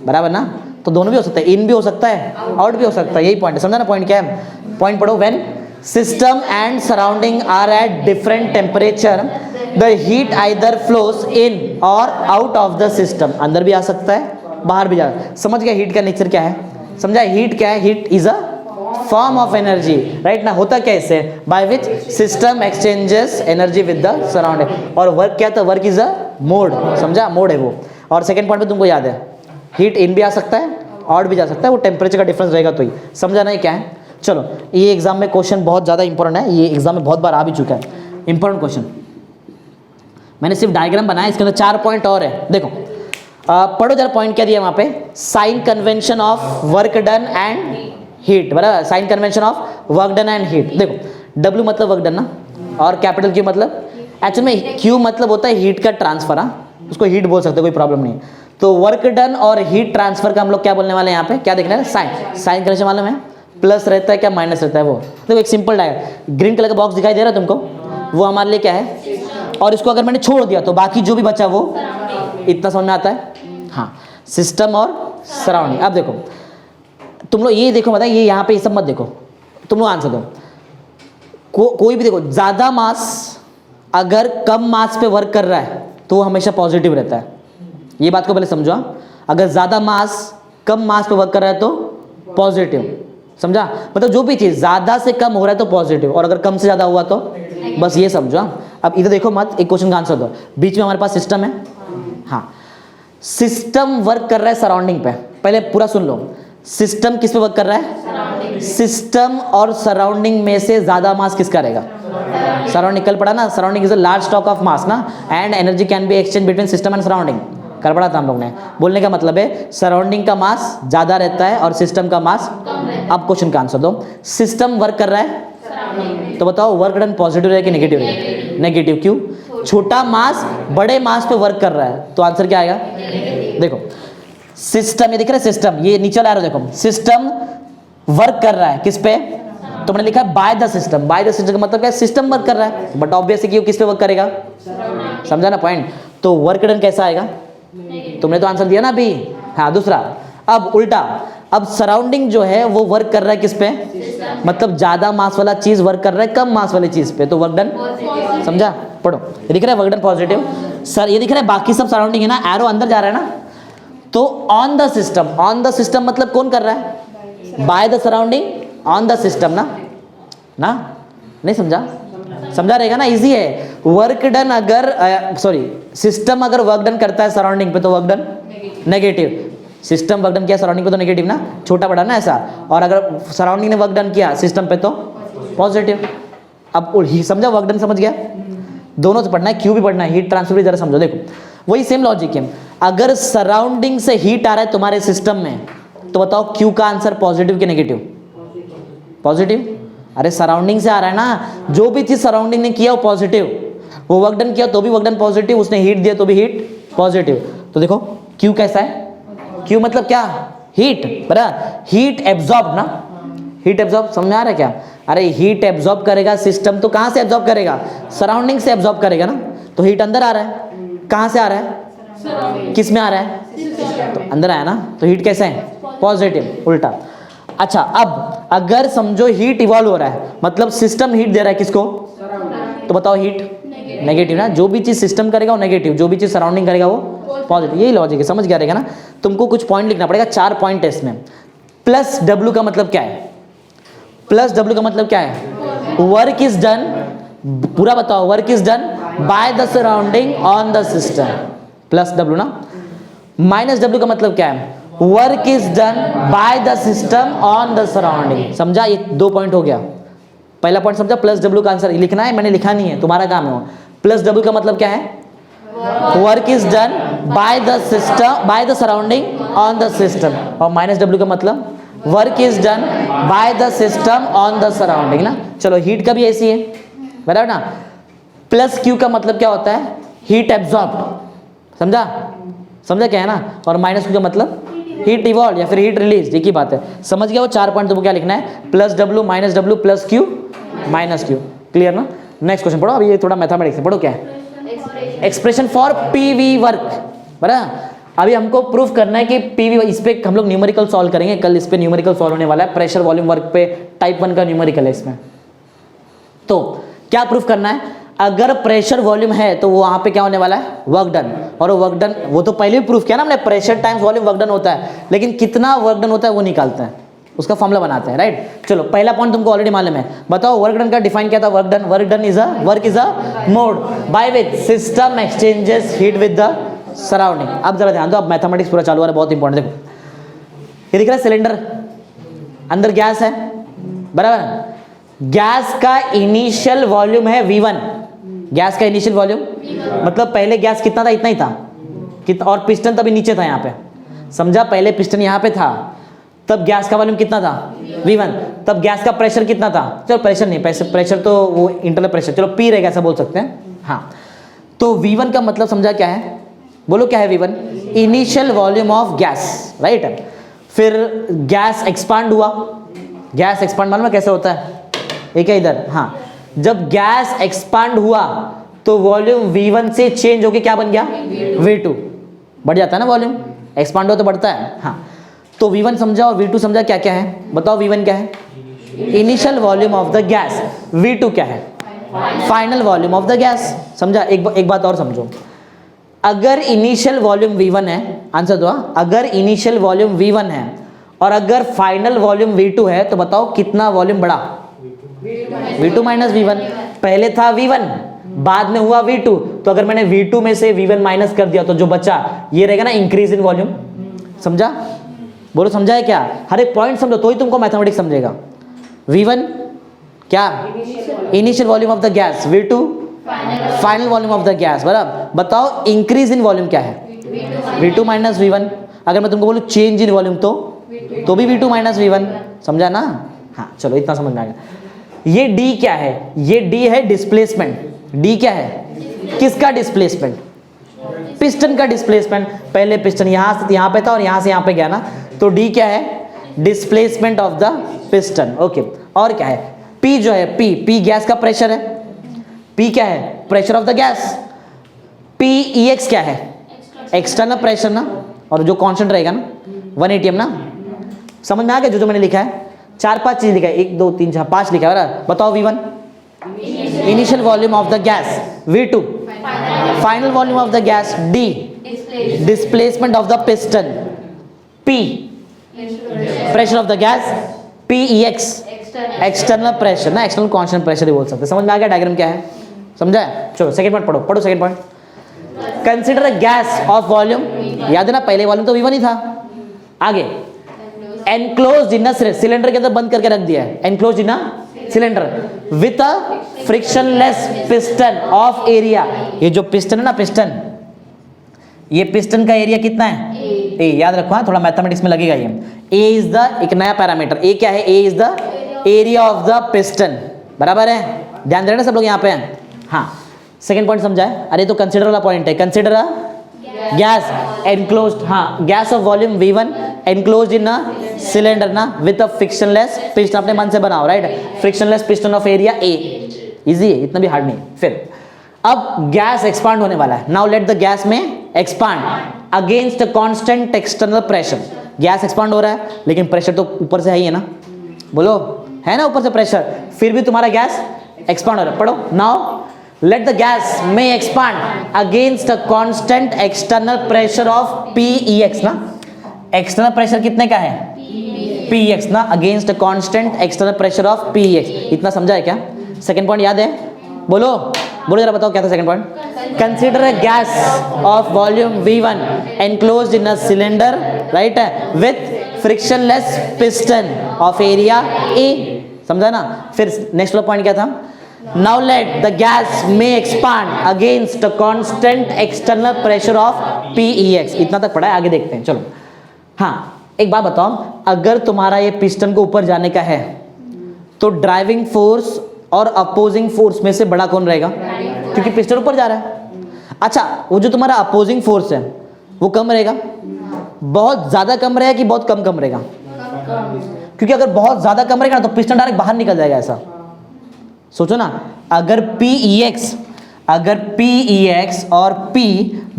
बराबर ना? तो दोनों भी हो सकता है, इन भी हो सकता है, आउट भी हो सकता है। यही पॉइंट है, समझा ना? पॉइंट क्या है? पॉइंट पढ़ो। When system and surrounding are at different temperature, the heat either flows in और आउट ऑफ द सिस्टम, अंदर भी आ सकता है बाहर भी जा सकता है। समझ गया हीट का नेचर क्या है, समझा हीट क्या है, heat is a form of energy, right ना, होता क्या इससे, bye which system exchanges energy with the surrounding, और वर्क क्या था, वर्क इज अ मोड, समझा, मोड है वो। और सेकंड पॉइंट पे तुमको याद है हीट इन भी आ सकता है आउट भी जा सकता है, वो टेम्परेचर का डिफरेंस रहेगा तो ही, समझा नहीं क्या है। चलो ये एग्जाम में क्वेश्चन बहुत ज़्यादा इंपॉर्टेंट है, ये एग्जाम में बहुत बार आ भी चुका है, इंपॉर्टेंट क्वेश्चन। मैंने सिर्फ डायग्राम बनाया, इसके अंदर 4 पॉइंट और है, देखो पढ़ो जरा पॉइंट क्या दिया वहाँ पे, sign convention of work done and heat, बराबर, sign convention of work done and heat. देखो W मतलब वर्क डन ना, और कैपिटल Q मतलब, एक्चुअल में Q मतलब होता है हीट का ट्रांसफर, हाँ उसको हीट बोल सकते हो, कोई प्रॉब्लम नहीं। तो वर्क डन और हीट ट्रांसफर का हम लोग क्या बोलने वाले हैं यहाँ पे, क्या देखना है, साइन, साइन कन्वेंशन मालूम है, प्लस रहता है क्या माइनस रहता है, वो देखो एक सिंपल डायग्राम, ग्रीन कलर का बॉक्स दिखाई दे रहा है तुमको, वो हमारे लिए क्या है, और इसको अगर मैंने छोड़ दिया तो बाकी जो भी बचा वो इतना समझ में आता है, हाँ, सिस्टम और सराउंडिंग। अब देखो तुम लोग ये देखो, मतलब ये यहाँ पे ये सब मत देखो, तुम लोग आंसर दो, कोई भी देखो, ज़्यादा मास अगर कम मास पे वर्क कर रहा है तो वो हमेशा पॉजिटिव रहता है, ये बात को पहले समझो, अगर ज़्यादा मास कम मास पे वर्क कर रहा है तो पॉजिटिव, समझा, मतलब जो भी चीज़ ज़्यादा से कम हो रहा है तो पॉजिटिव, और अगर कम से ज़्यादा हुआ तो, बस ये समझो। अब इधर देखो मत, एक क्वेश्चन का आंसर दो, बीच में हमारे पास सिस्टम है, हाँ सिस्टम वर्क कर रहा है सराउंडिंग पे, पहले पूरा सुन लो, सिस्टम किस पे वर्क कर रहा है, सिस्टम और सराउंडिंग में से ज्यादा मास किसका रहेगा, सराउंडिंग, कल पढ़ा ना, surrounding is a large stock of mass ना, and energy can be exchange between system and surrounding, कल पढ़ा था हम लोग ने। बोलने का मतलब है सराउंडिंग का मास ज्यादा रहता है और सिस्टम का मास, अब क्वेश्चन का आंसर दो, सिस्टम वर्क कर रहा है तो बताओ वर्क डन पॉजिटिव रहेगा कि नेगेटिव रहेगा, नेगेटिव, क्यों, छोटा मास बड़े मास पे वर्क कर रहा है, तो आंसर क्या आएगा, देखो सिस्टम, ये दिख रहा है सिस्टम, ये नीचे ला रहा है, देखो सिस्टम वर्क कर रहा है किस पे, तो मैंने लिखा है bye the system, bye the system का मतलब क्या है, सिस्टम वर्क कर रहा है, बट ऑब्वियसली कि वो किस पे वर्क करेगा, समझा ना पॉइंट, तो वर्क डन कैसा आएगा, तुमने तो आंसर दिया ना अभी, हाँ दूसरा। अब उल्टा, अब सराउंडिंग जो है वो वर्क कर रहा है किस पे, मतलब ज्यादा मास वाला चीज वर्क कर रहा है कम मास वाली चीज पे, तो वर्क डन, समझा, पढ़ो, ये दिख रहा है वर्क डन पॉजिटिव, सर ये दिख रहा है बाकी सब सराउंडिंग है ना, एरो अंदर जा रहा है ना, तो on the system, on the system मतलब कौन कर रहा है, bye the surrounding on the system ना, ना नहीं समझा, समझा रहेगा ना, इजी है। वर्क डन अगर सॉरी सिस्टम अगर वर्क डन करता है सराउंडिंग पे तो work done negative, system work done किया सराउंडिंग पे तो नेगेटिव ना, छोटा बड़ा ना ऐसा, और अगर सराउंडिंग ने वर्क डन किया सिस्टम पे तो पॉजिटिव। अब समझा, वर्क डन समझ गया, दोनों से पढ़ना है, क्यू भी पढ़ना है, हीट ट्रांसफर भी जरा समझो। देखो वही सेम लॉजिक है, अगर सराउंडिंग से हीट आ रहा है तुम्हारे सिस्टम में तो बताओ क्यू का आंसर पॉजिटिव कि नेगेटिव, पॉजिटिव, अरे सराउंडिंग से आ रहा है ना, जो भी चीज सराउंडिंग ने किया वो पॉजिटिव, वो वर्क डन किया तो भी वर्क डन पॉजिटिव, उसने हीट दिया तो भी हीट पॉजिटिव, तो देखो क्यू कैसा है, क्यू मतलब क्या, हीट, बराबर, हीट एब्जॉर्ब ना, हीट एब्जॉर्ब समझ में आ रहा है क्या, अरे हीट एब्जॉर्ब करेगा सिस्टम तो कहां से एब्जॉर्ब करेगा, सराउंडिंग से एब्जॉर्ब करेगा ना, तो हीट अंदर आ रहा है, कहां से आ रहा है, किस में आ रहा है, तो अंदर आया ना, तो हीट कैसे है, पॉजिटिव, उल्टा। अच्छा अब अगर समझो हीट इवॉल्व हो रहा है, मतलब सिस्टम हीट दे रहा है किसको, तो बताओ हीट नेगेटिव ना, जो भी चीज सिस्टम करेगा वो नेगेटिव, जो भी चीज सराउंडिंग करेगा वो पॉजिटिव, यही लॉजिक है, समझ गया रहेगा ना। तुमको कुछ पॉइंट लिखना पड़ेगा, 4 पॉइंट है इसमें। प्लस डब्ल्यू का मतलब क्या है, प्लस डब्ल्यू का मतलब क्या है, वर्क इज डन, पूरा बताओ, work is done by the surrounding on the system, plus W ना। माइनस डब्ल्यू का मतलब क्या है, work is done by the system on the surrounding, समझा, ये 2 पॉइंट हो गया। पहला पॉइंट समझा, प्लस डब्ल्यू का आंसर लिखना है, मैंने लिखा नहीं है, तुम्हारा काम है वो। प्लस डब्ल्यू का मतलब क्या है, work is done by the system, bye the surrounding on the system, और माइनस डब्ल्यू का मतलब work is done by the system on the surrounding ना। चलो हीट का भी ऐसी है, बराबर ना। प्लस क्यू का मतलब क्या होता है, हीट एब्जॉर्ब, समझा, समझा क्या है ना, और माइनस क्यू का मतलब हीट इवॉल्व या फिर हीट रिलीज, एक ही बात है, समझ गया वो 4 पॉइंट। तुमको क्या लिखना है, plus W minus W plus Q minus Q, clear ना। नेक्स्ट क्वेश्चन पढ़ो, अभी ये थोड़ा मैथमेटिक्स है, पढ़ो क्या है, एक्सप्रेशन फॉर पीवी वर्क, बराबर। अभी हमको प्रूफ करना है कि पीवी, इस पे हम लोग न्यूमेरिकल सॉल्व करेंगे कल, इस पे न्यूमेरिकल सॉल्व होने वाला है, प्रेशर वॉल्यूम वर्क पे टाइप 1 का न्यूमेरिकल है इसमें, तो क्या प्रूफ करना है, अगर प्रेशर वॉल्यूम है तो वो वहां पे क्या होने वाला है, वर्क डन। और वर्क डन वो तो पहले भी प्रूफ किया ना हमने, pressure times volume work done होता है, लेकिन कितना वर्क डन होता है वो निकालते हैं, उसका फॉर्मूला बनाते हैं, राइट। चलो पहला पॉइंट तुमको ऑलरेडी मालूम है, बताओ वर्क डन का डिफाइन क्या था, work done is a mode by which system exchanges heat with the surrounding. अब जरा ध्यान दो, अब मैथमेटिक्स पूरा चालू हो रहा है, बहुत इंपॉर्टेंट। देखो ये दिख रहा है सिलेंडर, अंदर गैस है, बराबर। गैस का इनिशियल वॉल्यूम है V1, गैस का इनिशियल वॉल्यूम मतलब पहले गैस कितना था, इतना ही था, कितना, और पिस्टन तभी नीचे था यहाँ पे, समझा, पहले पिस्टन यहाँ पे था, तब गैस का वॉल्यूम कितना था V1, तब गैस का प्रेशर कितना था, चलो प्रेशर नहीं, प्रेशर तो वो इंटरनल प्रेशर, चलो P रहेगा ऐसा बोल सकते हैं, हाँ। तो V1 का मतलब समझा क्या है, बोलो क्या है V1, initial volume of gas, right. फिर गैस एक्सपांड हुआ, गैस एक्सपांड मालूम है कैसे होता है, एक है इधर, हाँ, जब गैस एक्सपांड हुआ तो वॉल्यूम V1 से चेंज होके क्या बन गया, V2, बढ़ जाता है ना वॉल्यूम, एक्सपांड हो तो बढ़ता है, हाँ। तो V1 समझा और V2 समझा, क्या क्या है बताओ, V1 क्या है, initial volume of the gas, V2 क्या है, final volume of the gas, समझा। एक बात और समझो, अगर इनिशियल वॉल्यूम V1 है, आंसर दो, अगर इनिशियल वॉल्यूम V1 है और अगर फाइनल वॉल्यूम V2 है तो बताओ कितना वॉल्यूम बढ़ा, V2 माइनस V1, पहले था V1 बाद में हुआ V2, तो अगर मैंने V2 में से V1 माइनस कर दिया तो जो बचा ये रहेगा ना इंक्रीज इन वॉल्यूम, समझा, बोलो समझा है क्या, हर एक पॉइंट समझो तो ही तुमको मैथमेटिक्स समझेगा। V1 क्या, initial volume of the gas, V2 final volume of the gas, बराबर। बताओ इंक्रीज इन वॉल्यूम क्या है, V2 माइनस V1, अगर मैं तुमको बोलूं चेंज इन वॉल्यूम तो भी V2 माइनस V1, समझा ना, हाँ। चलो इतना समझ में आ गया। ये D क्या है, ये D है डिस्प्लेसमेंट, D क्या है, किसका डिस्प्लेसमेंट, पिस्टन का डिस्प्लेसमेंट, पहले पिस्टन यहाँ से यहाँ पे था और यहाँ से यहाँ पे गया ना, तो D क्या है, displacement of the piston, okay. और क्या है, P जो है, P गैस का प्रेशर है, P क्या है, pressure of the gas, PEX क्या है, एक्सटर्नल प्रेशर ना, और जो कांस्टेंट रहेगा ना 1 atm ना, समझ में आ गया जो मैंने लिखा है, 4-5 चीज लिखा है, 1 2 3 4 5 लिखा है, बताओ V1 initial volume of the gas, V2 final volume of the gas, D displacement of the piston, P pressure of the gas, PEX external pressure ना, एक्सटर्नल कांस्टेंट प्रेशर ही बोल सकते हैं। समझ में आ गया डायग्राम क्या है, समझा। चलो सेकंड पॉइंट पढ़ो second point, consider gas of volume, याद है ना पहले वॉल्यूम तो V1 ही था, आगे एनक्लोज्ड इन सिलेंडर के अंदर बंद करके रख दिया है, enclosed in cylinder with a frictionless piston of area, ये जो पिस्टन है ना, पिस्टन, ये पिस्टन का एरिया कितना है, ए, याद रखो हाँ, थोड़ा मैथमेटिक्स में लगेगा ये, ए इज द, एक नया पैरामीटर, ए क्या है, A is the area of the piston, बराबर है, ध्यान दे रहे ना सब लोग यहाँ पे हैं, हाँ। सेकंड पॉइंट समझा है, अरे तो कंसीडर वाला पॉइंट है, कंसीडर गैस एनक्लोज्ड, हाँ, gas of volume V1 enclosed in cylinder ना विथ अ फ्रिक्शनलेस पिस्टन, अपने मन से बनाओ, right, frictionless piston of area A, easy है, इतना भी हार्ड नहीं। फिर अब गैस एक्सपांड होने वाला है, नाउ लेट द गैस में expand against a constant external pressure, gas expand हो रहा है लेकिन प्रेशर तो ऊपर से है ही है ना, बोलो है ना ऊपर से प्रेशर, फिर भी तुम्हारा गैस एक्सपांड हो रहा है, पढ़ो, now let the gas may expand against a constant external pressure of PEX ना, external pressure कितने का है, PEX ना, against a constant external pressure of PEX, इतना समझा है क्या। सेकंड पॉइंट याद है, बोलो जरा बताओ क्या था second point, consider a gas of volume V1 enclosed in a cylinder, right, with frictionless piston of area A, समझा ना। फिर नेक्स्ट वाला पॉइंट क्या था, now let the gas may expand against a constant external pressure of PEX, इतना तक पढ़ा है, आगे देखते हैं। चलो हाँ, एक बात बताओ, अगर तुम्हारा ये पिस्टन को ऊपर जाने का है तो ड्राइविंग फोर्स और अपोजिंग फोर्स में से बड़ा कौन रहेगा, क्योंकि पिस्टन ऊपर जा रहा है। अच्छा, वो जो तुम्हारा अपोजिंग फोर्स है वो कम रहेगा, बहुत ज्यादा कम रहेगा कि बहुत कम रहेगा, क्योंकि अगर बहुत ज्यादा कम रहेगा ना तो पिस्टन डायरेक्ट बाहर निकल जाएगा, ऐसा सोचो ना। अगर PEX और P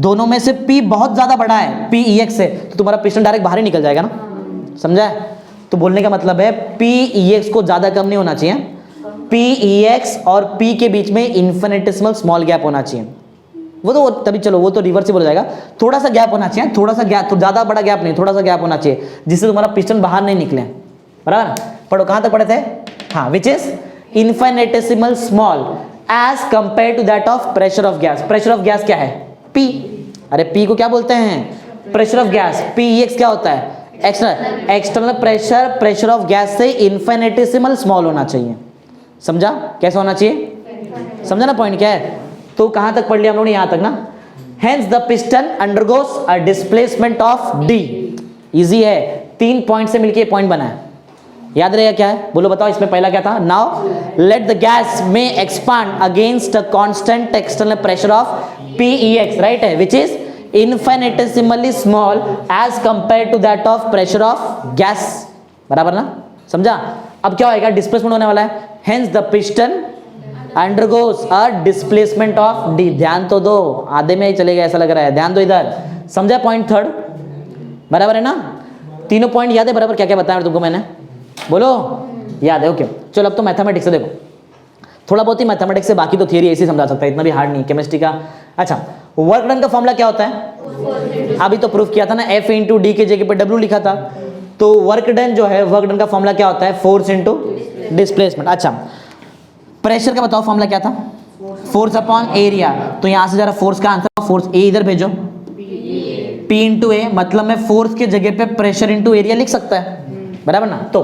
दोनों में से P बहुत ज्यादा बड़ा है PEX से, तो तुम्हारा पिस्टन डायरेक्ट बाहर ही निकल जाएगा ना, समझा है। तो बोलने का मतलब है PEX को ज्यादा कम नहीं होना चाहिए, PEX और P के बीच में इन्फिनिटेसिमल स्मॉल गैप होना चाहिए। वो तो तभी, चलो वो तो रिवर्सिबल हो जाएगा, थोड़ा सा गैप होना चाहिए, थोड़ा सा गैप, तो ज़्यादा बड़ा गैप नहीं, थोड़ा सा गैप होना चाहिए जिससे तुम्हारा पिस्टन बाहर नहीं निकले, बराबर। पढ़ो, कहाँ तक पढ़े थे? हाँ, which is infinitesimal small as compare to that of pressure of gas. Pressure of gas क्या है? P। अरे P को क्या बोलते हैं? Pressure of gas. PEX क्या होता है? External. External pressure, pressure of gas से इन्फिनिटेसिमल स्मॉल होना चाहिए। समझा कैसा होना चाहिए? समझा ना पॉइंट क्या है? तो कहां तक पढ़ लिया हम लोगों ने? यहां तक ना। Hence the piston undergoes a displacement of D। Easy है, 3 पॉइंट से मिलके पॉइंट बना है, याद रहेगा क्या है? बोलो बताओ, इसमें पहला क्या था? नाउ लेट द गैस में expand against a constant external pressure of PEX, right है, which is infinitesimally small as compare to that of pressure of gas, बराबर ना? समझा? अब क्या होएगा? डिस्प्लेसमेंट होने वाला है। Hence the piston undergoes a displacement of D। ध्यान तो दो, आधे में ही चलेगा ऐसा लग रहा है, ध्यान दो इधर। समझा पॉइंट थर्ड? बराबर है ना? तीनों पॉइंट याद है बराबर? क्या क्या बताया तुमको मैंने? बोलो, याद है? ओके, चलो अब तो मैथमेटिक्स से देखो, थोड़ा बहुत ही मैथमेटिक्स से, बाकी तो थियरी ऐसे समझा सकता है, इतना भी हार्ड नहीं केमिस्ट्री का। अच्छा, वर्क डन का फॉर्मूला क्या होता है? अभी तो प्रूफ किया था ना, F इंटू डी के जगह पे W लिखा था। तो वर्क डन जो है, वर्क डन का फॉर्मूला क्या होता है? Force into displacement. अच्छा, प्रेशर का बताओ फॉर्मूला क्या था? Force upon area. तो यहां से जरा फोर्स का आंसर, फोर्स ए इधर भेजो, P इंटू ए, मतलब मैं फोर्स के जगह पे प्रेशर इंटू एरिया लिख सकता है, बराबर ना? तो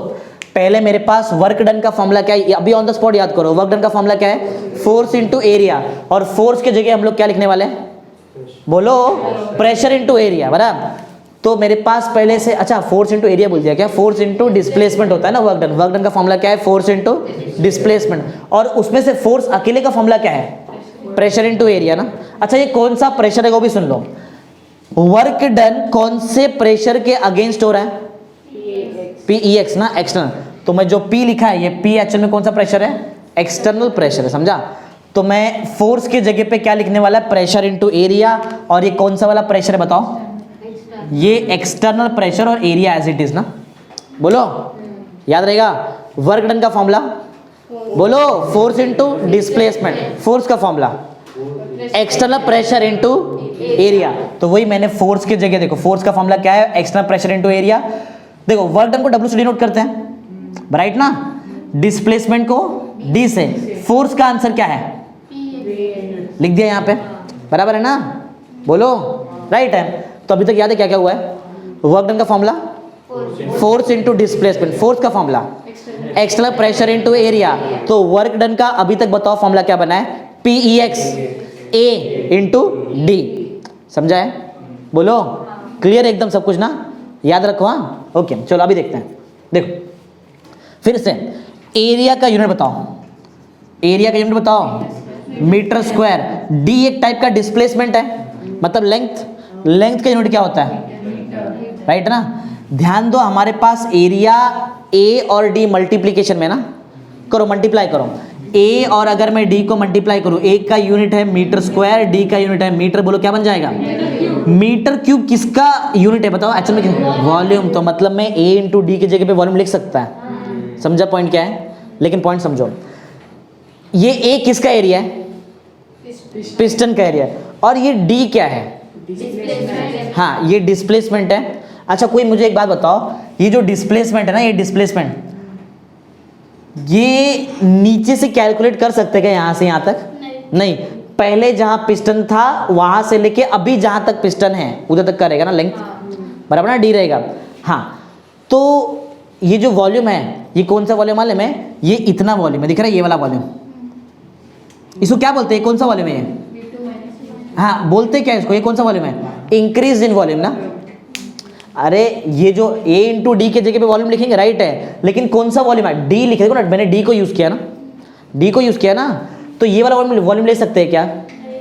पहले मेरे पास वर्क डन का फॉर्मूला क्या है? अभी ऑन द स्पॉट याद करो, वर्क डन का फॉर्मूला क्या है? Force into area. और फोर्स के जगह हम लोग क्या लिखने वाले हैं? बोलो, प्रेशर इंटू एरिया, बराबर। तो मेरे पास पहले से, अच्छा फोर्स इंटू एरिया बोल दिया क्या? फोर्स इंटू डिस्प्लेसमेंट होता है ना वर्क डन। वर्क डन का फॉर्मूला क्या है? Force into displacement. और उसमें से फोर्स अकेले का फॉर्मूला क्या है? प्रेशर इंटू एरिया ना। अच्छा, ये कौन सा प्रेशर है वो भी सुन लो। वर्क डन कौन से प्रेशर के अगेंस्ट हो रहा है? PEX ना, एक्सटर्नल। तो मैं जो P लिखा है, ये P एक्चुअल में कौन सा प्रेशर है? एक्सटर्नल प्रेशर है, समझा? तो मैं फोर्स के जगह पे क्या लिखने वाला है? Pressure into area. और ये कौन सा वाला प्रेशर है बताओ? ये एक्सटर्नल प्रेशर और एरिया एज इट इज ना। बोलो, याद रहेगा? वर्क डन का फॉर्मूला बोलो, फोर्स इंटू डिस्प्लेसमेंट। फोर्स का formula external pressure into area. तो वही मैंने फोर्स की जगह, देखो फोर्स का फॉर्मूला क्या है? External pressure into area. देखो वर्क डन को W से डिनोट करते हैं, राइट ना? डिस्प्लेसमेंट को D से। फोर्स का आंसर क्या है? लिख दिया यहाँ पे, बराबर है ना? बोलो, राइट है। तो अभी तक याद है क्या क्या हुआ है? वर्क डन का formula force into displacement, force का formula external pressure into area. तो वर्क डन का अभी तक बताओ फॉर्मूला क्या बना है? PEX A into D। समझा है? बोलो, क्लियर एकदम सब कुछ ना? याद रखो। हाँ, ओके, चलो अभी देखते हैं। देखो फिर से, एरिया का यूनिट बताओ। एरिया का यूनिट बताओ, मीटर स्क्वायर। D एक टाइप का डिस्प्लेसमेंट है, मतलब लेंथ। लेंथ का यूनिट क्या होता है? राइट ना? ध्यान दो, हमारे पास एरिया A और D मल्टीप्लीकेशन में ना, करो मल्टीप्लाई करो। A और अगर मैं D को मल्टीप्लाई करूं, A का यूनिट है मीटर स्क्वायर, D का यूनिट है मीटर। बोलो क्या बन जाएगा? मीटर क्यूब किसका यूनिट है बताओ? एक्चुअल में वॉल्यूम। तो मतलब मैं A इंटू D की जगह पे वॉल्यूम लिख सकता है। समझा पॉइंट क्या है? लेकिन पॉइंट समझो, ये A किसका एरिया है? पिस्टन का एरिया। और ये D क्या है? हाँ, ये डिस्प्लेसमेंट है। अच्छा, कोई मुझे एक बात बताओ, ये जो डिस्प्लेसमेंट है ना, ये डिस्प्लेसमेंट, ये नीचे से कैलकुलेट कर सकते हैं क्या? यहां से यहां तक नहीं। पहले जहां पिस्टन था वहां से लेके अभी जहां तक पिस्टन है उधर तक का रहेगा ना लेंथ, बराबर ना? D रहेगा। हाँ, तो ये जो वॉल्यूम है, ये कौन सा वॉल्यूम मालूम है? ये इतना वॉल्यूम है, दिख रहा है? ये वाला वॉल्यूम, इसको क्या बोलते हैं? कौन सा वॉल्यूम है ये? हाँ, बोलते क्या इसको? ये कौन सा वॉल्यूम है? इंक्रीज इन वॉल्यूम ना। अरे ये जो A इंटू D के जगह पे वॉल्यूम लिखेंगे, राइट है, लेकिन कौन सा वॉल्यूम है? D लिखे, देखो ना, मैंने D को यूज किया ना, D को यूज किया ना। तो ये वाला वॉल्यूम ले सकते हैं क्या?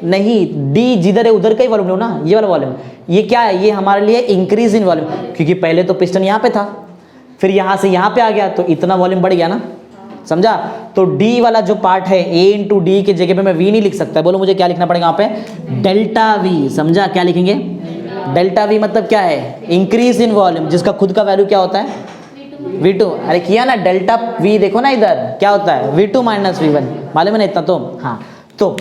नहीं, D जिधर है उधर का ही वॉल्यूम लो ना, ये वाला वॉल्यूम। ये क्या है? ये हमारे लिए इंक्रीज इन वॉल्यूम, क्योंकि पहले तो पिस्टन यहाँ पे था, फिर यहाँ से यहाँ पे आ गया, तो इतना वॉल्यूम बढ़ गया ना। समझा? तो D वाला जो पार्ट है, A इंटू D की जगह पे मैं V नहीं लिख सकता। बोलो मुझे क्या लिखना पड़ेगा यहाँ पे? Delta V। समझा? क्या लिखेंगे? डेल्टा V मतलब क्या है? इंक्रीज इन वॉल्यूम, जिसका खुद का वैल्यू क्या होता है? V2, अरे किया ना, डेल्टा V देखो ना इधर क्या होता है, V2 माइनस V1, मालूम है ना इतना तो। हाँ, तो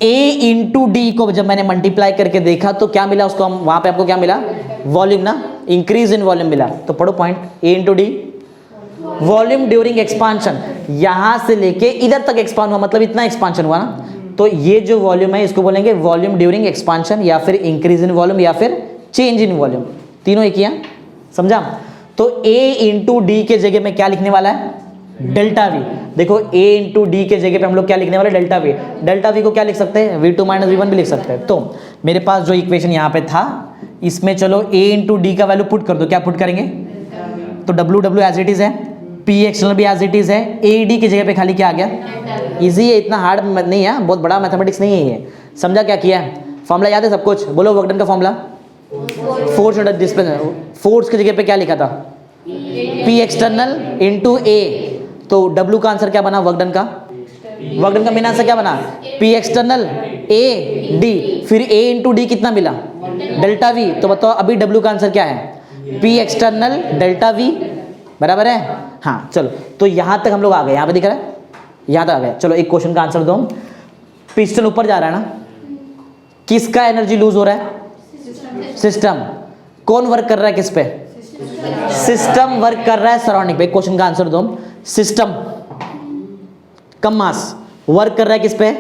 A इंटू डी को जब मैंने मल्टीप्लाई करके देखा तो क्या मिला उसको, हम वहां पे आपको क्या मिला, वॉल्यूम ना, इंक्रीज इन वॉल्यूम मिला। तो पढ़ो point, A into D volume during expansion, यहां से लेके इधर तक एक्सपांड हुआ, मतलब इतना एक्सपांशन हुआ ना, तो ये जो वॉल्यूम है इसको बोलेंगे वॉल्यूम ड्यूरिंग एक्सपांशन, या फिर इंक्रीज इन वॉल्यूम, या फिर चेंज इन वॉल्यूम, तीनों एक ही हैं, समझा। तो A इंटू डी के जगह में क्या लिखने वाला है, डेल्टा V। देखो A इंटू डी के जगह पे हम लोग क्या लिखने वाले, डेल्टा V। डेल्टा V को क्या लिख सकते हैं, V2 माइनस V1 भी लिख सकते हैं। तो मेरे पास जो इक्वेशन यहाँ पे था, इसमें चलो A इंटू डी का वैल्यू पुट कर दो, क्या पुट करेंगे, तो W एज इट इज है, P एक्सटर्नल भी एज इट इज है, A डी की जगह पे खाली क्या आ गया, इजी है, इतना हार्ड नहीं है, बहुत बड़ा मैथमेटिक्स नहीं है ये, समझा क्या किया है। फॉर्मूला याद है सब कुछ, बोलो वर्क डन का formula, force under displacement, force की जगह पे क्या लिखा था, P एक्सटर्नल इंटू A, तो W का आंसर क्या बना, वर्क डन का, वर्क डन का मेन आंसर क्या बना, P एक्सटर्नल A D, फिर A इंटू डी कितना मिला, डेल्टा V। तो बताओ अभी W का आंसर क्या है, P एक्सटर्नल डेल्टा V, बराबर है। हाँ चलो, तो यहां तक हम लोग आ गए, यहां पे दिख रहा है, यहां तक आ गए। चलो एक क्वेश्चन का आंसर दो, पिस्टन ऊपर जा रहा है ना, किसका एनर्जी लूज हो रहा है, सिस्टम। कौन वर्क कर रहा है किस पे, सिस्टम वर्क कर रहा है सराउंडिंग पे। क्वेश्चन का आंसर दो, सिस्टम कम मास वर्क कर रहा है किस पे,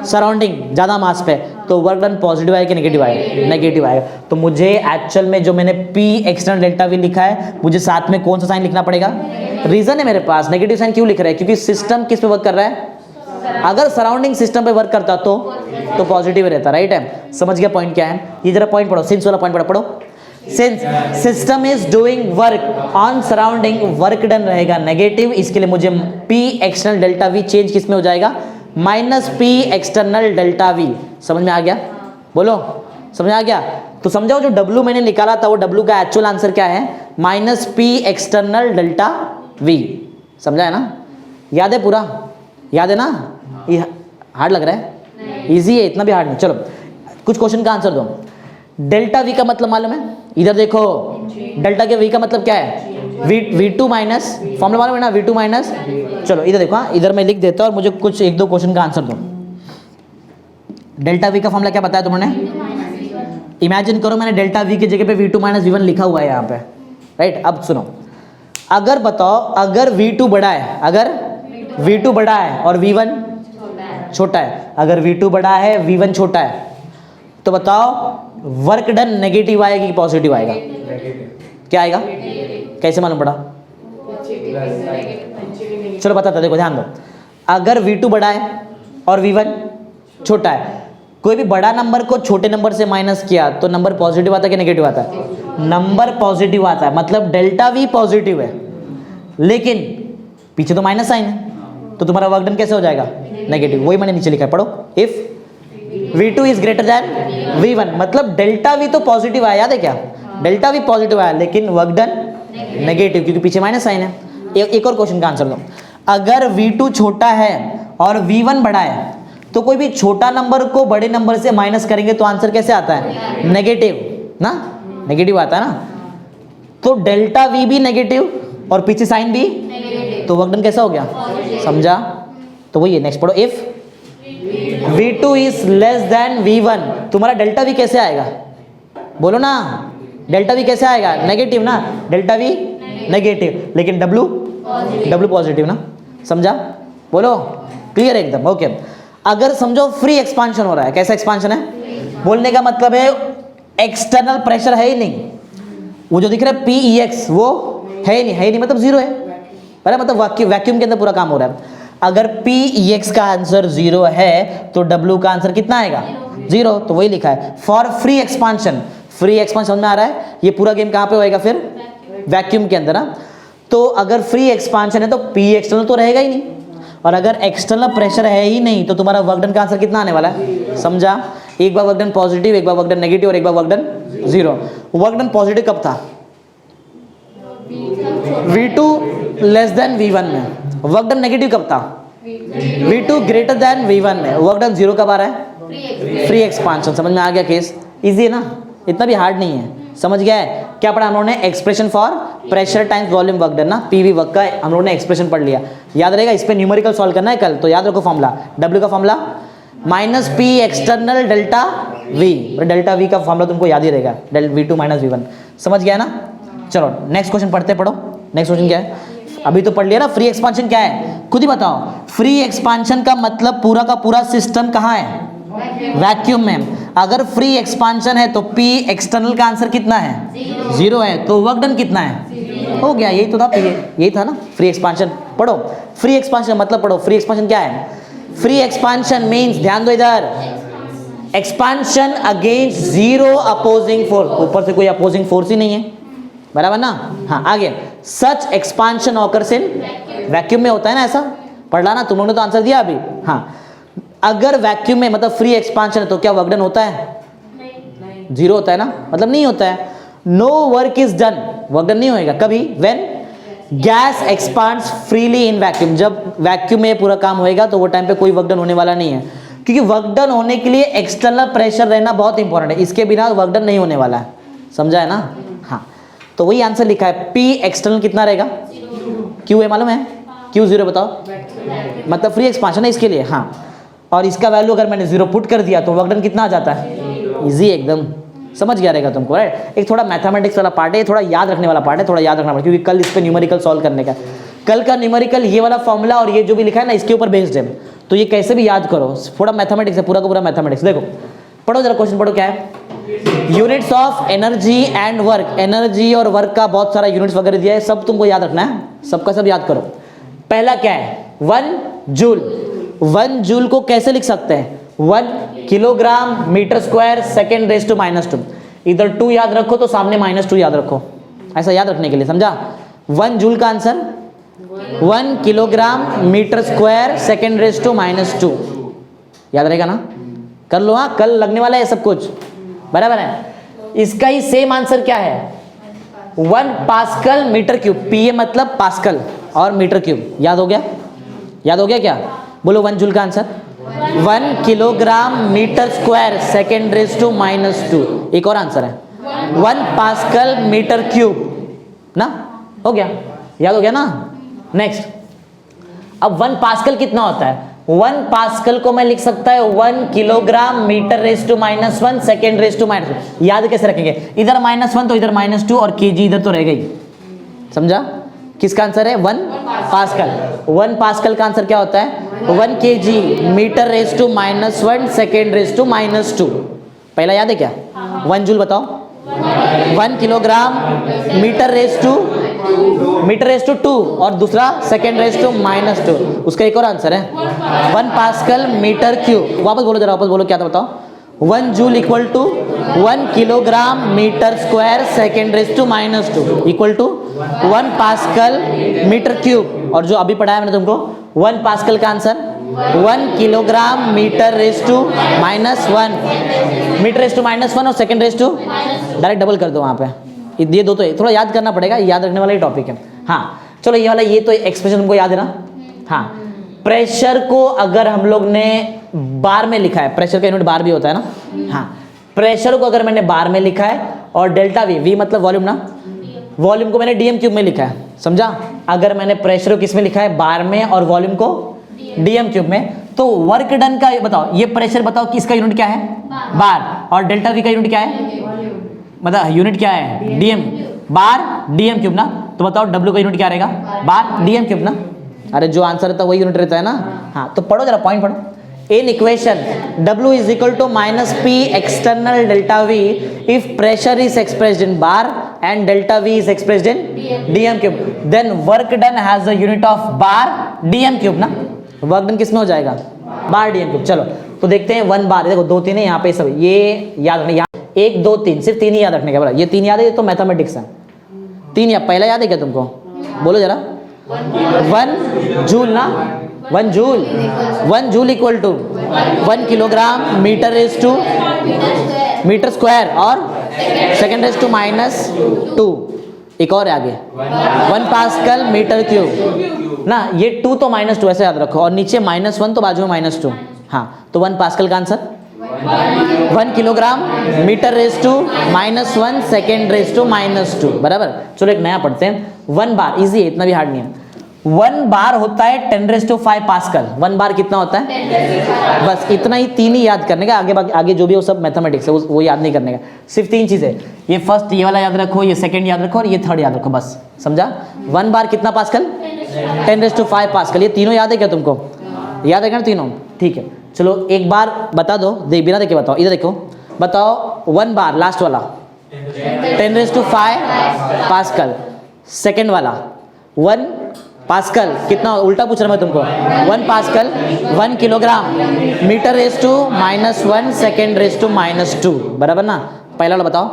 सराउंडिंग ज्यादा मास पे, तो वर्क डन पॉजिटिव आएगा कि नेगेटिव आएगा, नेगेटिव आएगा। तो मुझे एक्चुअल में जो मैंने P एक्सटर्नल डेल्टा V लिखा है, मुझे साथ में कौन सा साइन लिखना पड़ेगा, रीजन है मेरे पास, नेगेटिव साइन क्यों लिख रहा है, क्योंकि सिस्टम किस पे वर्क कर रहा है, अगर सराउंडिंग सिस्टम पे वर्क करता तो पॉजिटिव रहता, राइट है। समझ गया पॉइंट क्या है, ये जरा पॉइंट पढ़ो, सिंस वाला पॉइंट पढ़ो। Since system is doing work on surrounding, work done रहेगा नेगेटिव, इसके लिए मुझे P external delta V change किस में हो जाएगा, minus P external delta V। समझ में आ गया, बोलो समझ में आ गया। तो समझाओ जो W मैंने निकाला था वो W का एक्चुअल आंसर क्या है, minus P external delta V। समझा है ना, याद है पूरा, याद है ना, ये हार्ड लग रहा है, इजी है, इतना भी हार्ड नहीं। चलो कुछ क्वेश्चन का आंसर दो। डेल्टा V का मतलब मालूम है, इधर देखो, डेल्टा के V का मतलब क्या है, V2 माइनस, फॉर्मूला मालूम है ना, V2 माइनस। चलो इधर देखो, हाँ इधर मैं लिख देता हूँ और मुझे कुछ एक दो क्वेश्चन का आंसर दो। डेल्टा V का फॉर्मूला क्या बताया तुमने, इमेजिन करो मैंने डेल्टा V की जगह पे V2 माइनस V1 लिखा हुआ है यहाँ पे, राइट। अब सुनो, अगर बताओ, अगर V2 बड़ा है, अगर V2 बड़ा है और V1 छोटा है, अगर V2 बड़ा है V1 छोटा है, तो बताओ वर्क डन नेगेटिव आएगा कि पॉजिटिव आएगा, क्या आएगा, कैसे मालूम पड़ा, चलो बताता, देखो ध्यान दो। अगर V2 बड़ा है और V1 छोटा है, कोई भी बड़ा नंबर को छोटे नंबर से माइनस किया तो नंबर पॉजिटिव आता है कि नेगेटिव आता है, नंबर पॉजिटिव आता है, मतलब डेल्टा V पॉजिटिव है, लेकिन पीछे तो माइनस साइन है, तो तुम्हारा वर्क डन कैसे हो जाएगा, नेगेटिव। वही मैंने नीचे लिखा है, पढ़ो, if V2 is greater than V1, मतलब डेल्टा V तो पॉजिटिव आया, याद है क्या, डेल्टा V पॉजिटिव आया, लेकिन वर्क डन नेगेटिव, क्योंकि पीछे माइनस साइन है। एक और क्वेश्चन का आंसर दो। अगर V2 छोटा है और V1 बड़ा है, तो कोई भी छोटा नंबर को बड़े नंबर से माइनस करेंगे तो आंसर कैसे आता है, नेगेटिव ना, नेगेटिव आता है ना। तो डेल्टा V भी नेगेटिव और पीछे साइन भी, तो वर्क डन कैसा हो गया, समझा। तो वही है, नेक्स्ट पढ़ो, if V2 is less than V1, तुम्हारा डेल्टा V कैसे आएगा, बोलो ना, डेल्टा V कैसे आएगा, नेगेटिव ना, डेल्टा V नेगेटिव, लेकिन W पॉजिटिव ना, समझा, बोलो, क्लियर एकदम, ओके। अगर समझो फ्री एक्सपांशन हो रहा है, कैसा एक्सपांशन है, बोलने का मतलब है एक्सटर्नल प्रेशर है ही नहीं, वो जो दिख रहा है PEX वो है ही नहीं, मतलब जीरो है, अरे मतलब वैक्यूम के अंदर पूरा काम हो रहा है। अगर PEX का आंसर जीरो है तो W का आंसर कितना आएगा, जीरो, तो वही लिखा है for free expansion. Free expansion समझ में आ रहा है, ये पूरा गेम कहाँ पे होएगा फिर, वैक्यूम के अंदर ना। तो अगर फ्री एक्सपांशन है तो P एक्सटर्नल तो रहेगा ही नहीं, और अगर एक्सटर्नल प्रेशर है ही नहीं तो तुम्हारा वर्क डन का आंसर कितना आने वाला है, समझा। एक बार वर्क डन पॉजिटिव, एक बार वर्क डन नेगेटिव और एक बार work done zero. Work done positive कब था, V2 लेस देन V1 में। वर्क डन नेगेटिव कब था, V2 ग्रेटर देन V1 में। वर्क डन जीरो कब आ रहा है, फ्री एक्सपांशन। समझ में आ गया केस, इजी है ना, इतना भी हार्ड नहीं है, समझ गया है। क्या पढ़ा हम लोगों ने, expression for pressure times volume work done ना, पीवी वर्क का हम लोगों ने एक्सप्रेशन पढ़ लिया, याद रहेगा। इस पे न्यूमेरिकल सॉल्व करना है कल, तो याद रखो फॉर्मूला, डब्ल्यू का formula minus P external delta we, delta V का फॉर्मूला तुमको याद ही रहेगा, डेल V2 माइनस V1, समझ गया ना। चलो नेक्स्ट क्वेश्चन पढ़ते, पढ़ो नेक्स्ट क्वेश्चन क्या है, अभी तो पढ़ लिया ना। फ्री एक्सपांशन क्या है, खुद ही बताओ। फ्री एक्सपांशन का मतलब पूरा का पूरा सिस्टम कहाँ है, वैक्यूम में। अगर फ्री एक्सपांशन है तो पी एक्सटर्नल का आंसर कितना है, 0 है, तो वर्क डन कितना है, हो गया, यही तो था, यही था ना फ्री एक्सपांशन। पढ़ो फ्री एक्सपांशन मतलब पढ़ो, फ्री एक्सपांशन क्या है। फ्री एक्सपांशन मींस, ध्यान दो इधर, expansion against zero opposing force, ऊपर से कोई अपोजिंग फोर्स ही नहीं है, बराबर ना। हाँ आगे, सच एक्सपांशन ऑकर्स इन वैक्यूम में होता है ना, ऐसा पढ़ला ना तुम लोगों ने, तो आंसर दिया अभी। हाँ अगर वैक्यूम में मतलब फ्री एक्सपांशन है तो क्या वर्क डन होता है, 0 होता है ना, मतलब नहीं होता है। No work is done, work done नहीं होएगा कभी, when gas expands freely in vacuum, जब वैक्यूम में पूरा काम होएगा तो वो टाइम पे कोई वर्क डन होने वाला नहीं है, क्योंकि वर्क डन होने के लिए एक्सटर्नल प्रेशर रहना बहुत इंपॉर्टेंट है, इसके बिना वर्क डन नहीं होने वाला है, समझा है ना। हाँ तो वही आंसर लिखा है, पी एक्सटर्नल कितना रहेगा, क्यू है मालूम है, क्यू 0 बताओ, मतलब फ्री एक्सपांशन है इसके लिए। हाँ और इसका वैल्यू अगर मैंने 0 पुट कर दिया तो वर्क डन कितना आ जाता है, इजी एकदम, समझ गया रहेगा तुमको, राइट। एक थोड़ा मैथमेटिक्स वाला पार्ट है, थोड़ा याद रखने वाला पार्ट है, थोड़ा याद रखना पड़ेगा, क्योंकि कल इस पे न्यूमेरिकल सॉल्व करने का, कल का न्यूमेरिकल ये वाला फॉर्मूला और ये जो भी लिखा है ना इसके ऊपर बेस्ड है, तो ये कैसे भी याद करो, थोड़ा मैथमेटिक्स है, पूरा का पूरा मैथमेटिक्स। देखो पढ़ो जरा क्वेश्चन पढ़ो, क्या है, units of energy and work, energy और वर्क का बहुत सारा यूनिट्स वगैरह दिया है, सब तुमको याद रखना है, सबका सब याद करो। पहला क्या है, 1 जूल, 1 जूल को कैसे लिख सकते हैं, 1 kilogram metre square second raise to -2, इधर 2 याद रखो तो सामने -2 याद रखो, ऐसा याद रखने के लिए, समझा। 1 जूल का answer 1 kilogram metre square second raise to -2, याद रहेगा ना, कर लो। हाँ कल लगने वाला है सब कुछ, बराबर है। इसका ही सेम आंसर क्या है, 1 पास्कल मीटर क्यूब, पी मतलब पास्कल और मीटर क्यूब, याद हो गया, याद हो गया क्या, बोलो 1 जूल का answer 1 kilogram metre square second raise to -2, एक और आंसर है 1 पास्कल मीटर क्यूब ना, हो गया, याद हो गया ना। नेक्स्ट, अब 1 पास्कल कितना होता है, 1 पास्कल को मैं लिख सकता है 1 kilogram metre raise to -1 second raise to -2, याद कैसे रखेंगे, इधर -1 तो इधर -2 और केजी इधर तो रह गई, समझा। किसका आंसर है 1 पास्कल, 1 पास्कल का आंसर क्या होता है 1 KG metre raise to -1 second raise to -2, पहला याद है क्या, 1 जूल बताओ, 1 किलोग्राम मीटर रेज टू 2 और दूसरा सेकेंड रेज टू -2, उसका एक और आंसर है 1 पास्कल मीटर क्यूब, वापस बोलो जरा, वापस बोलो क्या था बताओ, 1 joule equal to 1 kilogram metre square second raise to -2 equal to 1 pascal metre cube, और जो अभी पढ़ाया मैंने तुमको 1 पास्कल का answer 1 kilogram metre raise to -1, metre raise to -1 और second raise to, direct double कर दो वहाँ पे, ये दो तो थोड़ा याद करना पड़ेगा, याद रखने वाला ही टॉपिक है। हाँ चलो ये वाला, ये तो एक्सप्रेशन तुमको याद है ना। हाँ प्रेशर को अगर हम लोग ने बार में लिखा है, प्रेशर का यूनिट बार भी होता है ना। हाँ प्रेशर को अगर मैंने बार में लिखा है और डेल्टा वी, वी मतलब वॉल्यूम ना, वॉल्यूम को मैंने डीएम क्यूब में लिखा है, समझा। अगर मैंने प्रेशर को किस में लिखा है, बार में, और वॉल्यूम को डीएम क्यूब में, तो वर्क डन का बताओ, ये प्रेशर बताओ किसका यूनिट क्या है, बार, और डेल्टा वी का यूनिट क्या है, मतलब यूनिट क्या है डीएम, बार डीएम क्यूब ना, तो बताओ डब्ल्यू का यूनिट क्या रहेगा, बार डीएम क्यूब ना। अरे जो आंसर रहता है वही यूनिट रहता है ना। हाँ तो पढ़ो जरा पॉइंट पढ़ो, in equation W is equal to -P external delta V if pressure is expressed in bar and delta V is expressed in dm cube, then work done has a unit of bar dm cube ना, work done किसमें हो जाएगा, बार dm cube। चलो तो देखते हैं 1 बार, देखो 2 3 है यहाँ पे, सब ये याद रखना, यहाँ 1 2 3 सिर्फ 3 ही याद रखने का, बड़ा ये 3 याद है, ये तो मैथमेटिक्स है, 3 या पहला याद है क्या तुमको, बोलो जरा, 1 जूल ना, 1 joule equal to 1 kilogram metre raise to metre square और सेकेंड रेज टू -2, एक और आगे 1 पास्कल मीटर क्यूब ना, ये 2 तो -2 ऐसे याद रखो, और नीचे -1 तो बाजू में -2। हाँ तो 1 पास्कल का answer 1 kilogram metre raise to -1 second raise to -2, बराबर। चलो एक नया पढ़ते हैं। 1 बार, इजी है, इतना भी हार्ड नहीं है। 1 बार होता है 10⁵ पास्कल। 1 बार कितना होता है? बस इतना ही, 3 ही याद करने का, आगे जो भी वो सब मैथमेटिक्स है वो याद नहीं करने का। सिर्फ 3 चीज़ें, ये फर्स्ट ये वाला याद रखो, ये सेकंड याद रखो और ये थर्ड याद रखो, बस। समझा? 1 बार कितना पास्कल? 10⁵ पास्कल। ये तीनों याद है क्या तुमको? याद है क्या तीनों? ठीक है, चलो एक बार बता दो, बिना देखे बताओ। इधर देखो, बताओ 1 बार लास्ट वाला 10⁵ पास्कल, सेकेंड वाला 1 पास्कल कितना, उल्टा पूछ रहा मैं तुमको। 1 pascal 1 kilogram metre raise to -1 second raise to -2, बराबर ना। पहला वाला बताओ।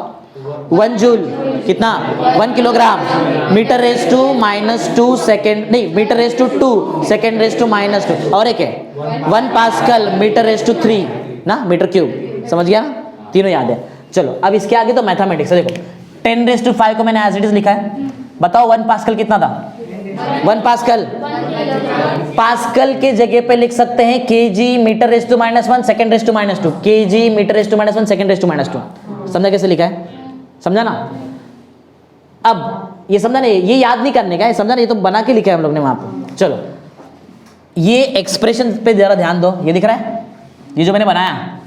1 जूल कितना? 1 kilogram metre raise to -2 second, नहीं, metre raise to 2 second raise to -2। और एक है 1 पास्कल मीटर रेस टू 3 ना, मीटर क्यूब। समझ गया ना? तीनों याद है। चलो अब इसके आगे तो मैथमेटिक्स है। देखो 10⁵ को मैंने एज इट इज लिखा है। बताओ 1 पास्कल कितना था? 1 पास्कल, पास्कल के जगह पे लिख सकते हैं KG metre raise to -1 second raise to -2, KG metre raise to -1 second raise to -2। समझा कैसे लिखा है? समझा ना? अब ये समझा नहीं, ये याद नहीं करने का है, समझा नहीं, ये तो बना के लिखा है हम लोग ने वहां पे। चलो ये एक्सप्रेशन पे जरा ध्यान दो, ये दिख रहा है, ये जो मैंने बनाया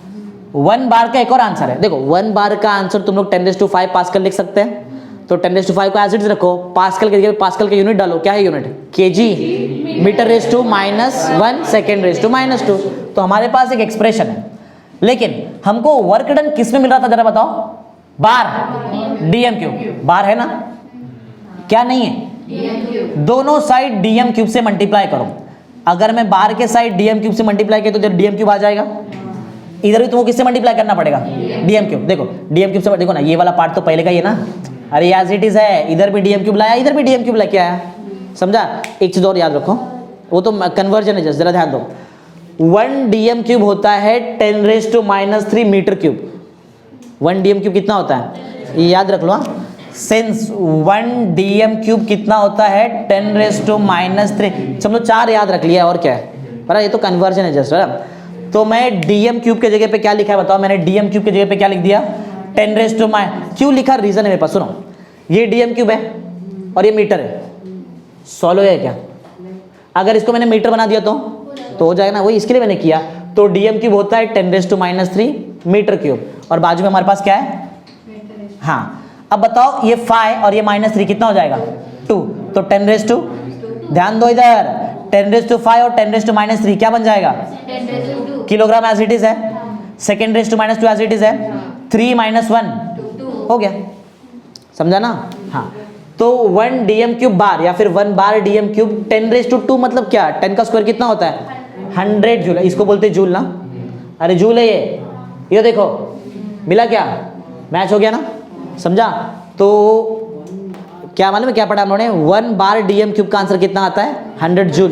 1 बार का एक और आंसर है। देखो 1 बार का आंसर तुम लोग 10⁵ पास्कल लिख सकते हैं, तो 10⁵ को एज इट इज रखो, पास्कल के जगह पास्कल का यूनिट डालो। क्या है unit? KG metre raise to -1 second raise to -2। तो हमारे पास एक एक्सप्रेशन है, लेकिन हमको वर्क डन किस में मिल रहा था जरा बताओ? बार, डीएम क्यूब। बार है ना? क्या नहीं है? दोनों साइड डीएम क्यूब से मल्टीप्लाई करो। अगर मैं बार के साइड डीएम क्यूब से मल्टीप्लाई किया तो जब डीएम क्यूब आ जाएगा, इधर भी तुमको किससे मल्टीप्लाई करना पड़ेगा? DM cube. देखो डीएम क्यूब से, देखो ना, ये वाला पार्ट तो पहले का ही है ना। अरे एज इट इज है, इधर भी डीएम क्यूब लाया, इधर भी डीएम क्यूब लेके आया। समझा? एक चीज और याद रखो, वो तो कन्वर्जन है, जस्ट जरा ध्यान दो। 1 डीएम क्यूब होता है 10⁻³ मीटर क्यूब। 1 डीएम क्यूब कितना होता है? ये याद रख लो। सिंस 1 डीएम क्यूब कितना होता है? 10⁻³ समझो, 4 याद रख लिया, और क्या है? पर ये तो कन्वर्जन है जस्ट। तो मैं डीएम क्यूब के जगह पे क्या लिखा है बताओ? मैंने डीएम क्यूब के जगह पे क्या लिख दिया? 10⁻, क्यों लिखा? रीजन है मेरे पास, सुनो। ये डीएम क्यूब है और ये मीटर है, सॉल्व है क्या? अगर इसको मैंने मीटर बना दिया तो हो जाएगा ना, वही इसके लिए मैंने किया। तो डीएम क्यूब होता है 10⁻³ मीटर क्यूब, और बाजू में हमारे पास क्या है? हाँ, अब बताओ ये 5 और ये -3 कितना हो जाएगा? 2। तो 10⁻, ध्यान दो इधर, 10⁵ और 10⁻³ क्या बन जाएगा? किलोग्राम एज इट इज है, second raise to -2 as it is है, 3 - 1 हो गया। समझा ना? हाँ, तो 1 डीएम क्यूब बार या फिर 1 बार डीएम क्यूब 10⁻² मतलब क्या? 10 का स्क्वायर कितना होता है? 100 जूल। इसको बोलते हैं जूल ना। अरे जूल है ये देखो, मिला क्या? मैच हो गया ना? समझा? तो क्या मालूम है क्या पढ़ा हम लोगों ने? 1 बार डीएम क्यूब का आंसर कितना आता है? 100 जूल।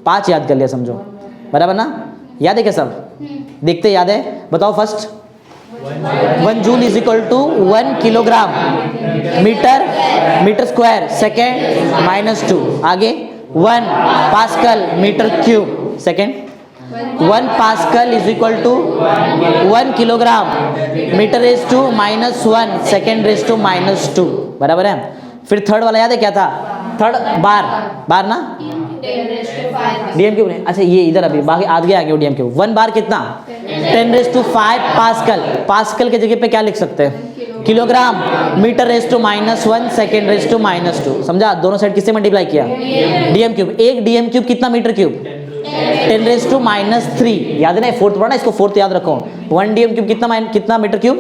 5 याद कर लिया समझो, बराबर ना? याद है क्या सब? देखते याद है? बताओ first. 1 joule is equal to 1 kilogram metre square second -2। आगे 1 pascal metre cube second. 1 pascal is equal to 1 kilogram metre raise to -1 second raise to -2, बराबर है। फिर थर्ड वाला याद है क्या था? थर्ड बार ना, डीएम क्यूब नहीं। अच्छा ये इधर अभी बाकी आगे डीएम क्यूब। 1 बार कितना? 10⁵ पास्कल। पास्कल के जगह पे क्या लिख सकते हैं? Kilogram metre raise to -1 second raise to -2। समझा? दोनों साइड किससे मल्टीप्लाई किया? DM cube. एक डीएम क्यूब कितना मीटर क्यूब? 10⁻³ याद है ना? फोर्थ पढ़ना, इसको फोर्थ याद रखो। 1 डीएम क्यूब कितना मीटर क्यूब?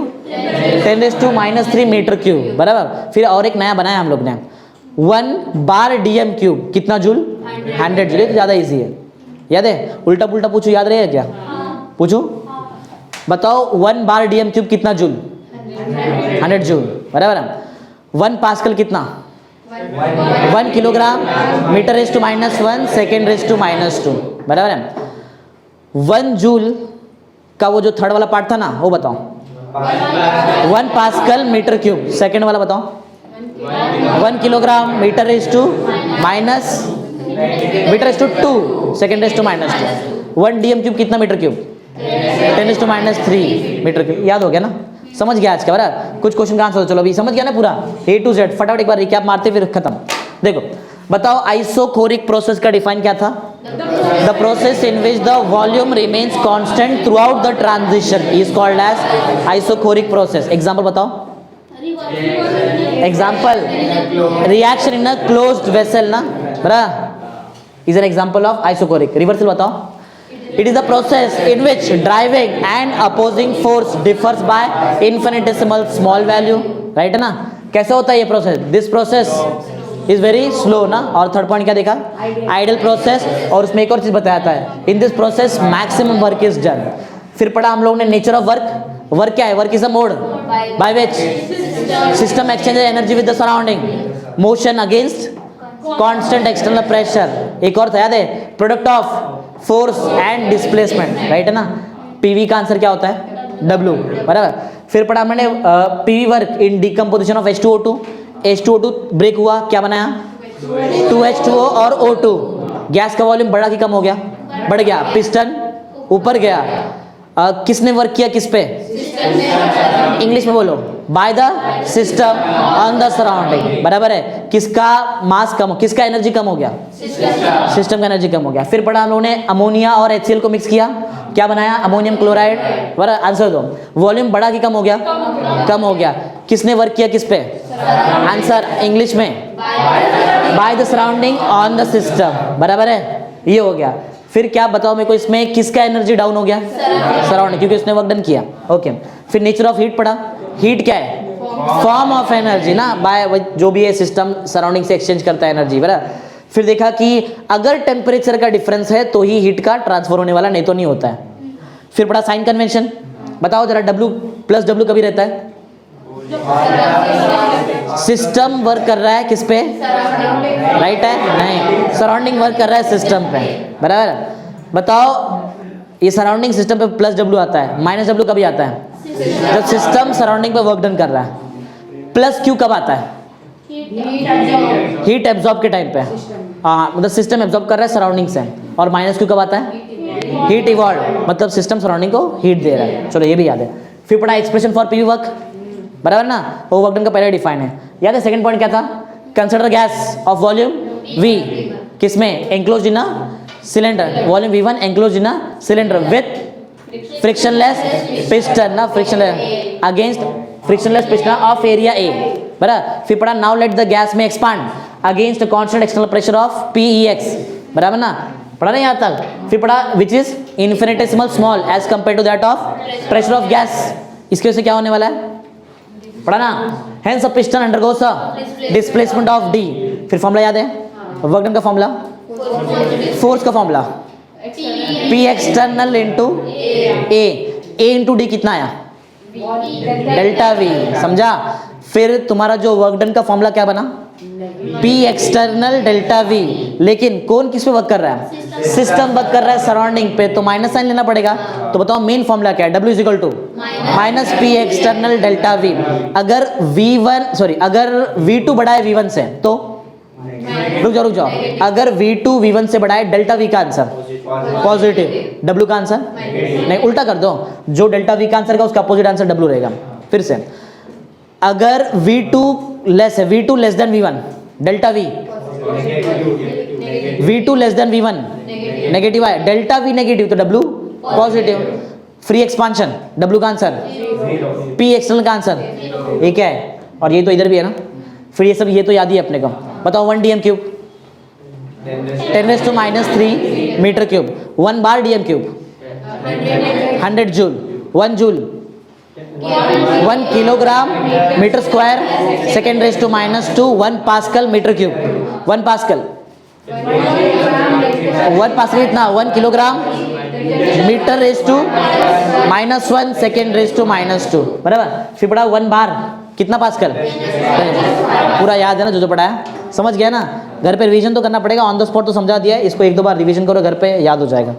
10⁻³ मीटर क्यूब, बराबर। फिर और एक नया बनाया हम लोग ने, 1 बार डीएम क्यूब कितना जूल? 100 जूल। तो ज़्यादा इजी है, याद है? उल्टा पुल्टा पूछो, याद रहेगा क्या? पूछो, बताओ 1 बार डीएम क्यूब कितना जूल? 100 जूल, बराबर है। 1 पास्कल कितना? 1 kilogram metre raise to -1 second raise to -2, बराबर है। 1 जूल का वो जो थर्ड वाला पार्ट था ना, वो बताओ। 1 पास्कल मीटर क्यूब, सेकेंड वाला बताओ। 1 kilogram metre raise to -2 second raise to -2। 1 DM cube कितना मीटर क्यूब? 10⁻³ metre cube. याद हो गया ना, समझ गया आज का बराबर। कुछ क्वेश्चन का आंसर चलो अभी समझ गया ना पूरा A to Z। फटाफट एक बार रिकैप मारते फिर खत्म। देखो बताओ आइसोकोरिक प्रोसेस का डिफाइन क्या था? The process in which the volume remains constant throughout the transition is called as isochoric process. Example बताओ। Example reaction in a closed vessel ना, बराबर is an example of isochoric. Reversal बताओ। It is the process in which driving and opposing force differs by infinitesimal small value, right है ना? कैसे होता है ये process? This process is very slow ना। और थर्ड पॉइंट क्या देखा? Ideal process. और उसमें एक और चीज बताया था, in this process maximum work is done. फिर पढ़ा हम लोगों ने नेचर ऑफ वर्क। वर्क क्या है? Work is a mode by which system exchange energy with the surrounding, motion against constant external pressure. एक और था याद है, product of force and displacement, right है ना? पीवी का आंसर क्या होता है? W, बराबर। फिर पढ़ा हमने PV work in decomposition of H2O2। H2O2 break हुआ, क्या बनाया? 2H2O और O2। गैस का वॉल्यूम बढ़ा कि कम हो गया? बढ़ गया। पिस्टन ऊपर गया। किसने वर्क किया किस पे? इंग्लिश में बोलो। Bye the system on the surrounding, बराबर है। किसका मास कम, किसका एनर्जी कम हो गया? सिस्टम का एनर्जी कम हो गया। फिर पढ़ा हम लोगों ने अमोनिया और HCl को मिक्स किया, क्या बनाया? अमोनियम क्लोराइड, बराबर। आंसर दो। वॉल्यूम बढ़ा कि कम हो गया? कम हो गया। किसने वर्क किया किस पे? आंसर इंग्लिश में bye the surrounding on the system, बराबर है। ये हो गया। फिर क्या बताओ मेरे को, इसमें किसका एनर्जी डाउन हो गया? सराउंडिंग, क्योंकि उसने वर्क डन किया। ओके। फिर नेचर ऑफ हीट पढ़ा। हीट क्या है? फॉर्म ऑफ एनर्जी ना, बाय जो भी है सिस्टम सराउंडिंग से एक्सचेंज करता है एनर्जी, बराबर। फिर देखा कि अगर टेम्परेचर का डिफरेंस है तो ही हीट का ट्रांसफर होने वाला, नहीं तो नहीं होता है। फिर पढ़ा साइन कन्वेंशन। बताओ जरा, W प्लस W कभी रहता है? सिस्टम वर्क कर रहा है किस पे? राइट है? नहीं, सराउंडिंग वर्क कर रहा है सिस्टम पे, बराबर। बताओ ये सराउंडिंग सिस्टम पे प्लस W आता है, माइनस W कभी आता है? जब सिस्टम सराउंडिंग पे वर्क डन कर रहा है। प्लस Q कब आता है? हीट एब्जॉर्ब के टाइम पे। हाँ, मतलब सिस्टम एब्जॉर्ब कर रहा है सराउंडिंग से। और माइनस Q कब आता है? हीट इवॉल्व, मतलब सिस्टम सराउंडिंग को हीट दे रहा है। चलो ये भी याद है। फिर पढ़ा एक्सप्रेशन फॉर पीवी वर्क, बराबर ना? वो वर्क डन का पहले डिफाइन है, याद है। सेकंड पॉइंट क्या था? Consider gas of volume V, किसमें? Enclosed in a cylinder. Volume V1 enclosed in a cylinder with frictionless piston ना, frictionless against frictionless piston of area A, बराबर। फिर पढ़ा नाउ लेट द गैस में expand against constant external pressure of PEX, बराबर ना? पढ़ा नहीं यहाँ तक। फिर पढ़ा which is infinitesimal small as compare to that of pressure of gas. इसके वजह से क्या होने वाला है? पढ़ा ना? Hence a piston undergoes a displacement of D। फिर फॉर्मूला याद है? वर्क डन का फॉर्मूला, फोर्स का formula P external into A into D कितना आया? डेल्टा V, समझा? फिर तुम्हारा जो वर्क डन का फॉर्मूला क्या बना? P external delta V। लेकिन कौन किस पे वर्क कर रहा है? सिस्टम वर्क कर रहा है सराउंडिंग पे, तो माइनस साइन लेना पड़ेगा। तो बताओ मेन फॉर्मूला क्या है? W is equal to minus P external delta V। अगर अगर V2 बड़ा है V1 से तो रुक जाओ, अगर V2 V1 से बड़ा है, डेल्टा V का आंसर पॉजिटिव, W का आंसर नहीं, उल्टा कर दो। जो डेल्टा V का आंसर का उसका अपोजिट आंसर W रहेगा। फिर से अगर V2 less than V1, delta V V2 less than V1 negative है, डेल्टा V नेगेटिव तो W positive. Free expansion W का आंसर, P एक्सटर्नल का आंसर ये क्या है? और ये तो इधर भी है ना। फिर ये सब ये तो याद ही है अपने को। बताओ 1 dm cube 10⁻³ metre cube. 1 bar dm cube 100 joule, 1 joule 1 kilogram metre square, 2⁻², 1 pascal metre cube. 1 pascal कितना? 1 किलोग्राम मीटर (-1 (2), बराबर। फिर पढ़ा 1 बार कितना पास्कल? पूरा याद है ना जो पढ़ा है? समझ गया ना? घर पे रिवीजन तो करना पड़ेगा, ऑन द स्पॉट तो समझा दिया है, इसको 1-2 बार रिवीजन करो घर पे, याद हो जाएगा।